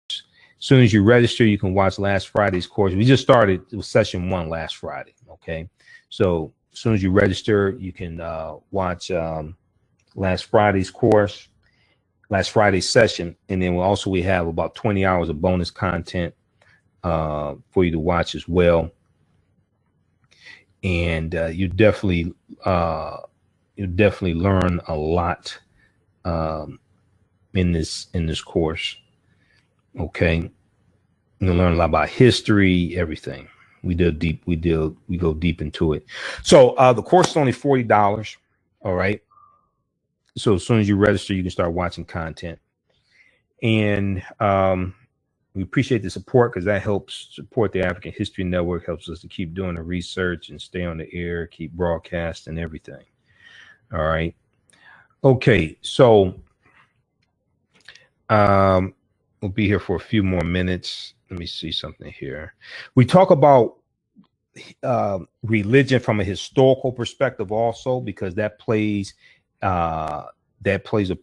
As soon as you register, you can watch last Friday's course. We just started session 1 last Friday. Okay. So as soon as you register, you can watch last Friday's course, last Friday's session. And then we have about 20 hours of bonus content for you to watch as well. And you definitely learn a lot in this course. Okay. You learn a lot about history, everything. We go deep into it. So the course is only $40. All right. So as soon as you register, you can start watching content. And we appreciate the support because that helps support the African History Network, helps us to keep doing the research and stay on the air, keep broadcasting everything. All right. Okay. So we'll be here for a few more minutes. Let me see something here. We talk about religion from a historical perspective also, because that plays a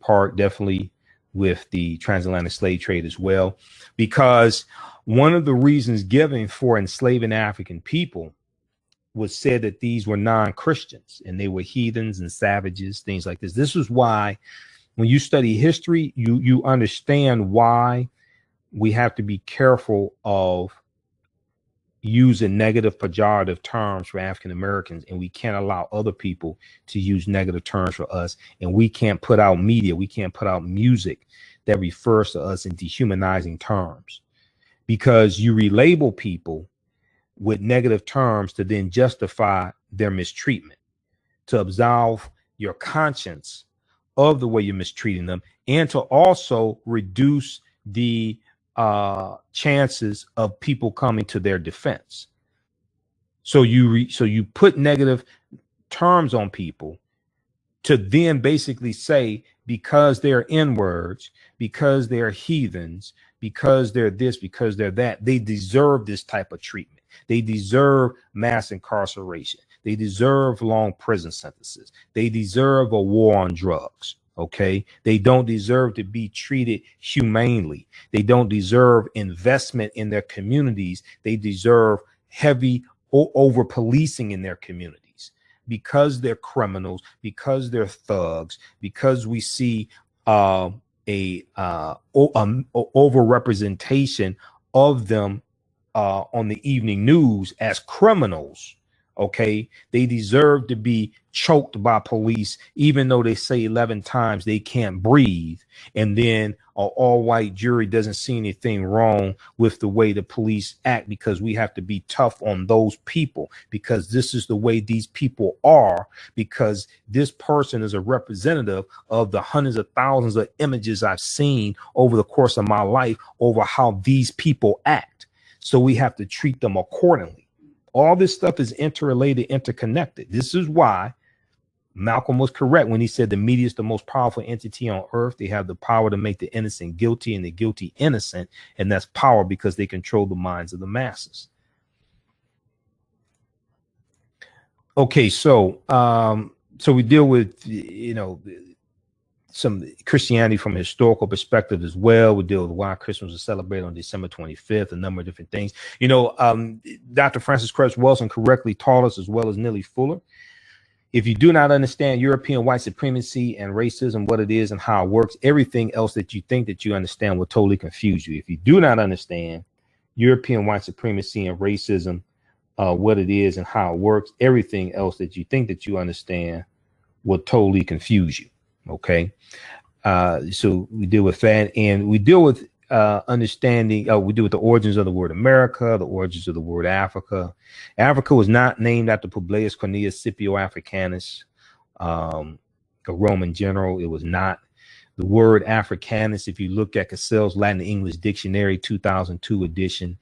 part definitely with the transatlantic slave trade as well, because one of the reasons given for enslaving African people was said that these were non-Christians and they were heathens and savages, things like this. This is why when you study history, you understand why we have to be careful of using negative pejorative terms for African Americans, and we can't allow other people to use negative terms for us. And we can't put out media, we can't put out music that refers to us in dehumanizing terms, because you relabel people with negative terms to then justify their mistreatment, to absolve your conscience of the way you're mistreating them, and to also reduce the chances of people coming to their defense. So you put negative terms on people to then basically say, because they're N-words, because they're heathens, because they're this, because they're that, they deserve this type of treatment. They deserve mass incarceration. They deserve long prison sentences. They deserve a war on drugs. Okay. They don't deserve to be treated humanely. They don't deserve investment in their communities. They deserve heavy over policing in their communities, because they're criminals, because they're thugs, because we see over representation of them on the evening news as criminals. Okay, they deserve to be choked by police, even though they say 11 times they can't breathe. And then an all-white jury doesn't see anything wrong with the way the police act, because we have to be tough on those people, because this is the way these people are, because this person is a representative of the hundreds of thousands of images I've seen over the course of my life over how these people act. So we have to treat them accordingly. All this stuff is interrelated, interconnected. This is why Malcolm was correct when he said the media is the most powerful entity on earth. They have the power to make the innocent guilty and the guilty innocent. And that's power because they control the minds of the masses. Okay, so we deal with, some Christianity from a historical perspective as well. We deal with why Christmas is celebrated on December 25th, a number of different things. Dr. Francis Cress Welsing correctly taught us, as well as Nellie Fuller, if you do not understand European white supremacy and racism, what it is and how it works, everything else that you think that you understand will totally confuse you. If you do not understand European white supremacy and racism, what it is and how it works, everything else that you think that you understand will totally confuse you. Okay, so we deal with that, and we deal with understanding. We deal with the origins of the word America, the origins of the word Africa. Africa was not named after Publius Cornelius Scipio Africanus, a Roman general. It was not. The word Africanus, if you look at Cassell's Latin English Dictionary 2002 edition,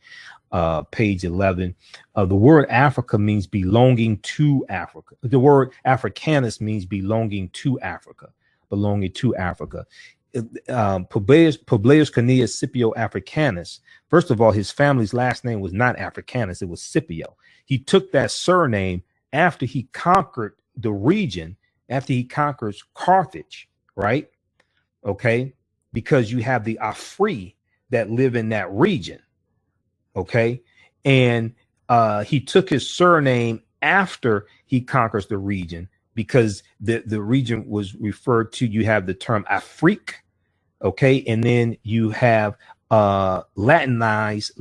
page 11, the word Africa means belonging to Africa. The word Africanus means belonging to Africa. Publius Cornelius Scipio Africanus, first of all, his family's last name was not Africanus, it was Scipio. He took that surname after he conquered the region, after he conquers Carthage, right? Okay, because you have the Afri that live in that region. Okay, and he took his surname after he conquers the region, because the region was referred to. You have the term Afrique, okay, and then you have Latinized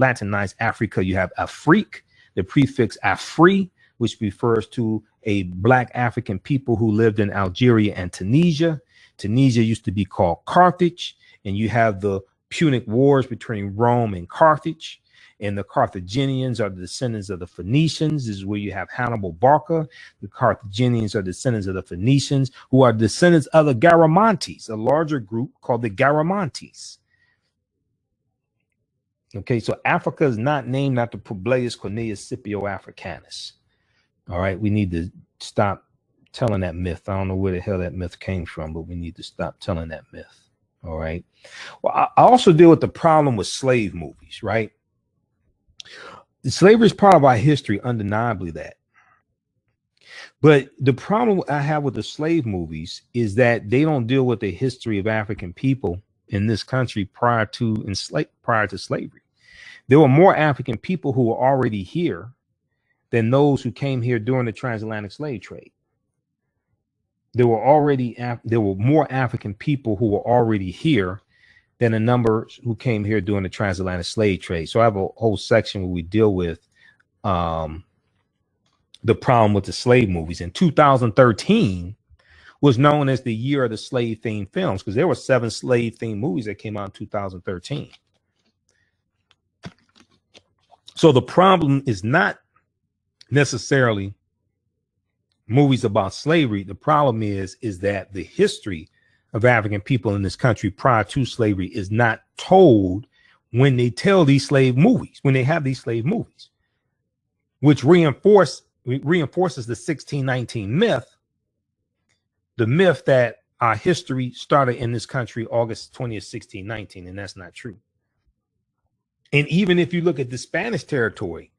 Africa. You have Afrique, the prefix Afri, which refers to a Black African people who lived in Algeria and Tunisia. Tunisia used to be called Carthage, and you have the Punic Wars between Rome and Carthage. And the Carthaginians are the descendants of the Phoenicians. This is where you have Hannibal Barca. The Carthaginians are descendants of the Phoenicians, who are descendants of the Garamantes, a larger group called the Garamantes. Okay, so Africa is not named after Publius Cornelius Scipio Africanus. All right, we need to stop telling that myth. I don't know where the hell that myth came from, but we need to stop telling that myth. All right. Well, I also deal with the problem with slave movies, right? Slavery is part of our history, undeniably that. But the problem I have with the slave movies is that they don't deal with the history of African people in this country prior to slavery. There were more African people who were already here than those who came here during the transatlantic slave trade. There were more African people who were already here than the numbers who came here during the transatlantic slave trade. So I have a whole section where we deal with the problem with the slave movies. In 2013 was known as the year of the slave themed films, because there were 7 slave themed movies that came out in 2013. So the problem is not necessarily movies about slavery. The problem is that the history of African people in this country prior to slavery is not told when they tell these slave movies, when they have these slave movies, which reinforces the 1619 myth, the myth that our history started in this country August 20th, 1619, and that's not true. And even if you look at the Spanish territory,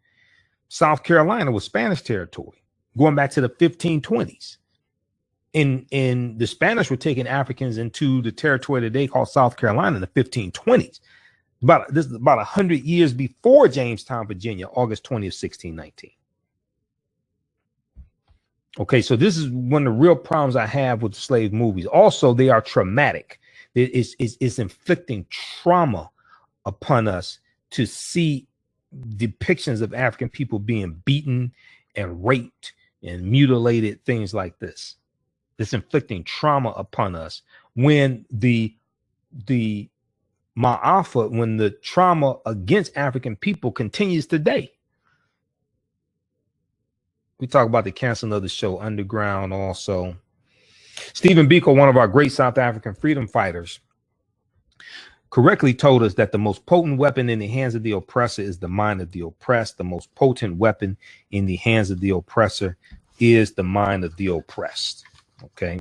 South Carolina was Spanish territory going back to the 1520s. And the Spanish were taking Africans into the territory that they call South Carolina in the 1520s. This is about 100 years before Jamestown, Virginia, August 20th, 1619. Okay, so this is one of the real problems I have with slave movies. Also, they are traumatic. It's inflicting trauma upon us to see depictions of African people being beaten and raped and mutilated, things like this. It's inflicting trauma upon us when the Ma'afa, when the trauma against African people continues today. We talk about the canceling of the show Underground also. Stephen Biko, one of our great South African freedom fighters, correctly told us that the most potent weapon in the hands of the oppressor is the mind of the oppressed. The most potent weapon in the hands of the oppressor is the mind of the oppressed. Okay.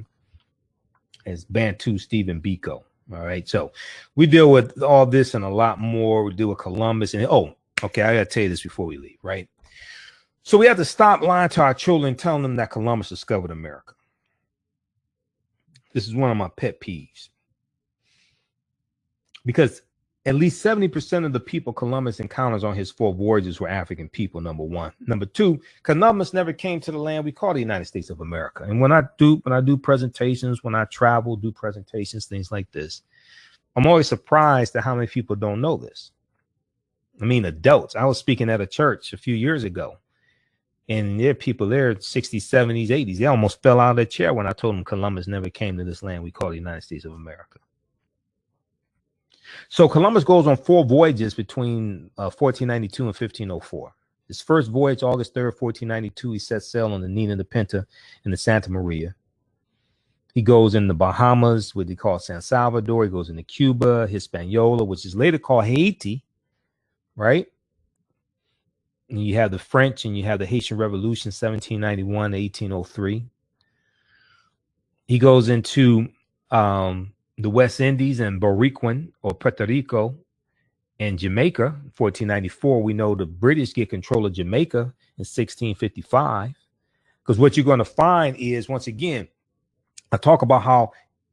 As Bantu Stephen Biko. All right. So we deal with all this and a lot more. We deal with Columbus. And okay, I got to tell you this before we leave, right? So we have to stop lying to our children, telling them that Columbus discovered America. This is one of my pet peeves. Because at least 70% of the people Columbus encounters on his 4 voyages were African people, number one. Number two, Columbus never came to the land we call the United States of America. And when I do presentations, when I travel, do presentations, things like this, I'm always surprised at how many people don't know this. I mean, adults. I was speaking at a church a few years ago. And there are people there, 60s, 70s, 80s. They almost fell out of their chair when I told them Columbus never came to this land we call the United States of America. So Columbus goes on 4 voyages between 1492 and 1504. His first voyage, August 3rd, 1492, he sets sail on the Nina, the Pinta, and the Santa Maria. He goes in the Bahamas, what they call San Salvador. He goes into Cuba, Hispaniola, which is later called Haiti, right? And you have the French and you have the Haitian Revolution, 1791 to 1803. He goes into the West Indies and Boricuan or Puerto Rico and Jamaica, 1494. We know the British get control of Jamaica in 1655. Because what you're going to find is, once again, I talk about how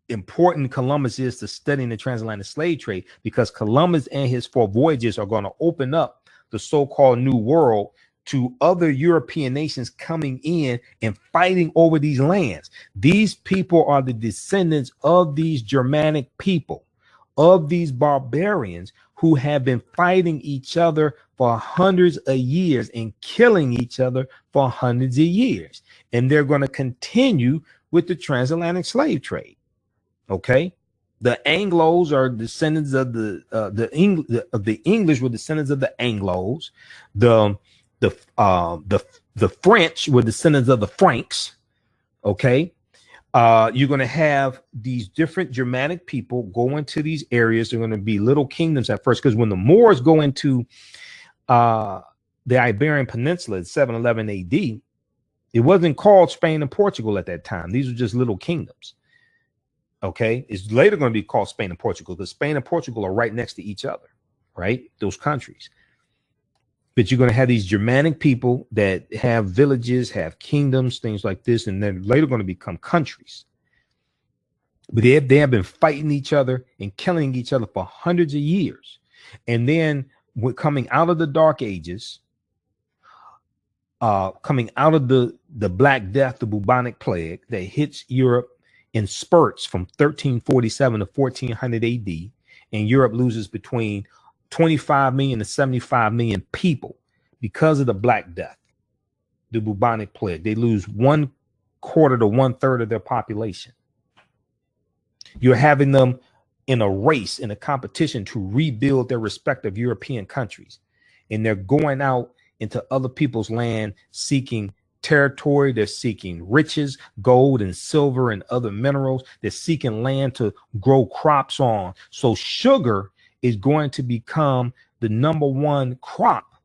important Columbus is to studying the transatlantic slave trade, because Columbus and his 4 voyages are going to open up the so-called New World to other European nations coming in and fighting over these lands. These people are the descendants of these Germanic people, of these barbarians who have been fighting each other for hundreds of years and killing each other for hundreds of years. And they're going to continue with the transatlantic slave trade. Okay. The Anglos are descendants of the English were descendants of the Anglos. The French were descendants of the Franks. Okay. You're going to have these different Germanic people go into these areas. They're going to be little kingdoms at first, because when the Moors go into the Iberian Peninsula at 711 AD, it wasn't called Spain and Portugal at that time. These were just little kingdoms. Okay, it's later going to be called Spain and Portugal, because Spain and Portugal are right next to each other, right? Those countries. But you're going to have these Germanic people that have villages, have kingdoms, things like this, and they're later going to become countries. But they have been fighting each other and killing each other for hundreds of years. And then we're coming out of the Dark Ages, coming out of the Black Death, the bubonic plague that hits Europe in spurts from 1347 to 1400 AD, and Europe loses between 25 million to 75 million people because of the Black Death, the bubonic plague. They lose 1/4 to 1/3 of their population. You're having them in a race, in a competition to rebuild their respective European countries, and they're going out into other people's land seeking territory. They're seeking riches, gold and silver and other minerals. They're seeking land to grow crops on. So sugar is going to become the #1 crop.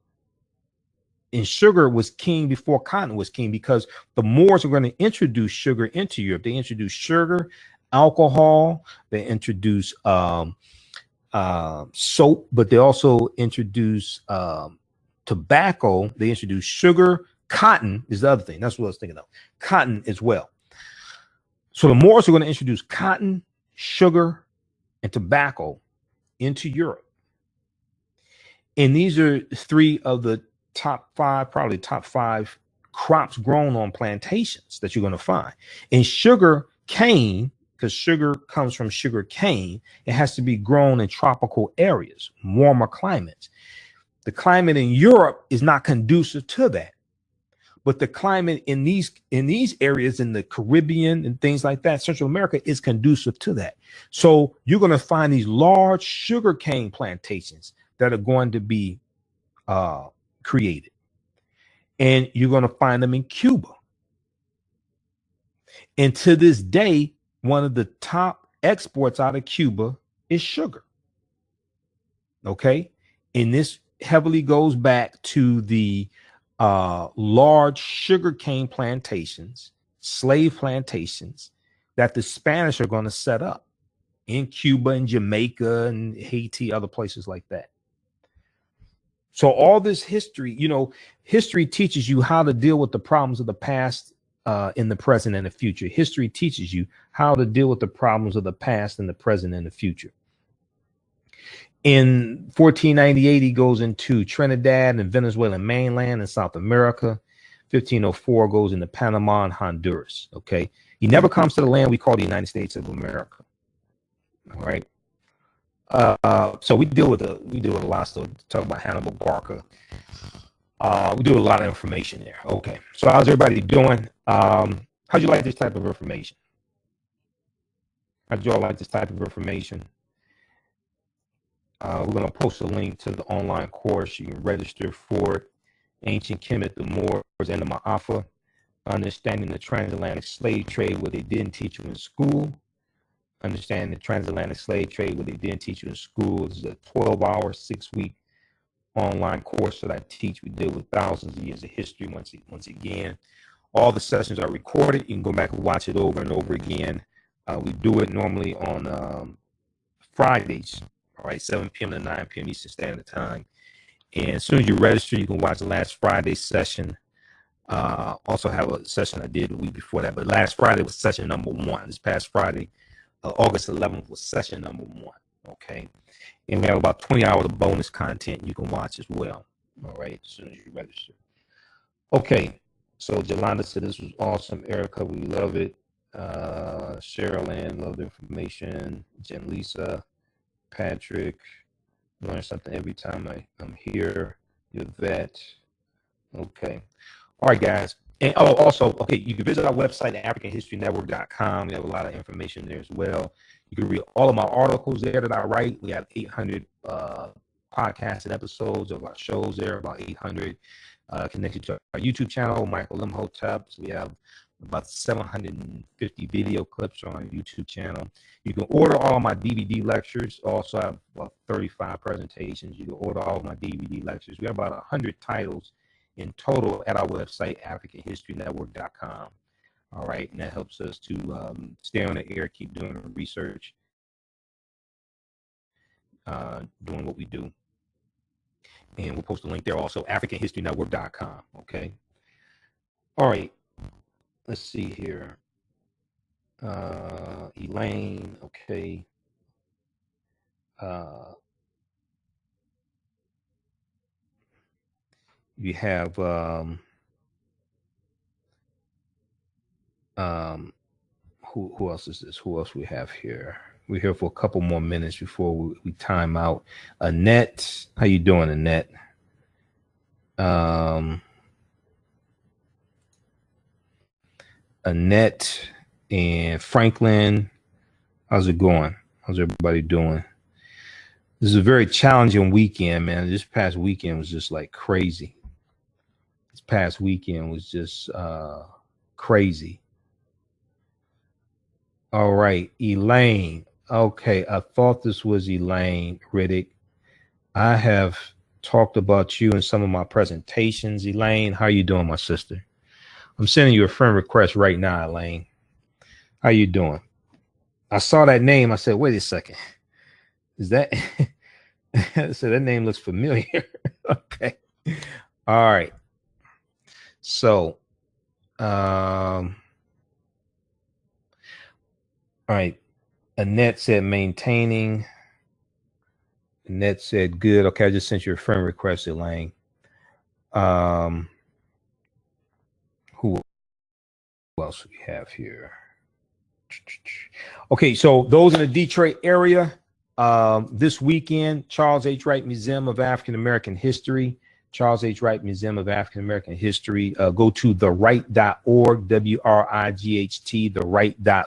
And sugar was king before cotton was king, because the Moors are going to introduce sugar into Europe. They introduce sugar, alcohol, they introduce soap, but they also introduce tobacco. They introduce sugar. Cotton is the other thing. That's what I was thinking of. Cotton as well. So the Moors are going to introduce cotton, sugar, and tobacco into Europe. And these are three of the top five, probably top five crops grown on plantations that you're going to find. And sugar cane, because sugar comes from sugar cane, it has to be grown in tropical areas, warmer climates. The climate in Europe is not conducive to that. But the climate in these areas in the Caribbean and things like that, Central America, is conducive to that. So you're going to find these large sugarcane plantations that are going to be created. And you're going to find them in Cuba. And to this day, one of the top exports out of Cuba is sugar. Okay. And this heavily goes back to the large sugarcane plantations, slave plantations that the Spanish are going to set up in Cuba and Jamaica and Haiti, other places like that. So all this history, you know, history teaches you how to deal with the problems of the past in the present and the future. History teaches you how to deal with the problems of the past and the present and the future. In 1498, he goes into Trinidad and Venezuelan mainland and South America. 1504 goes into Panama and Honduras. Okay. He never comes to the land we call the United States of America. All right. So we deal with a lot. So talk about Hannibal Barca. We do a lot of information there. Okay. So how's everybody doing? How'd you like this type of information? How'd you all like this type of information? We're going to post a link to the online course. You can register for it. Ancient Kemet, the Moors, and the Ma'afa. Understanding the transatlantic slave trade, what they didn't teach you in school. Understanding the transatlantic slave trade, what they didn't teach you in school. This is a 12-hour, 6-week online course that I teach. We deal with thousands of years of history once again. All the sessions are recorded. You can go back and watch it over and over again. We do it normally on Fridays. All right, 7 p.m. to 9 p.m. Eastern Standard Time. And as soon as you register, you can watch the last Friday's session. Also have a session I did the week before that. But last Friday was session number 1. This past Friday, August 11th, was session number 1. Okay. And we have about 20 hours of bonus content you can watch as well. All right, as soon as you register. Okay. So Jolanda said this was awesome. Erica, we love it. Cheryl Ann, love the information. Jen Lisa. Patrick, learn something every time I'm here. You're a vet. Okay. All right, guys. And also, okay, you can visit our website at AfricanHistoryNetwork.com. We have a lot of information there as well. You can read all of my articles there that I write. We have 800 podcasts and episodes of our shows there, about 800 connected to our YouTube channel, Michael Imhotep. So we have about 750 video clips on our YouTube channel. You can order all my DVD lectures. Also, I have about 35 presentations. You can order all of my DVD lectures. We have about 100 titles in total at our website, AfricanHistoryNetwork.com. All right, and that helps us to stay on the air, keep doing research, doing what we do. And we'll post a link there also, AfricanHistoryNetwork.com. Okay. All right. Let's see here. Elaine, okay. You have who else is this? Who else we have here? We're here for a couple more minutes before we time out. Annette, how you doing, Annette? Annette and Franklin, how's it going? How's everybody doing? This is a very challenging weekend, man. This past weekend was just like crazy. This past weekend was just crazy. All right, Elaine. Okay, I thought this was Elaine Riddick. I have talked about you in some of my presentations. Elaine, how you doing, my sister? I'm sending you a friend request right now, Elaine. How you doing? I saw that name. I said, wait a second. Is that? So that name looks familiar. Okay. All right. So, all right. Annette said maintaining. Annette said, good. Okay, I just sent you a friend request, Elaine. Who else we have here? Okay, so those in the Detroit area, this weekend, Charles H. Wright Museum of African American History, Charles H. Wright Museum of African American History. Go to theright.org, WRIGHT, theright.org.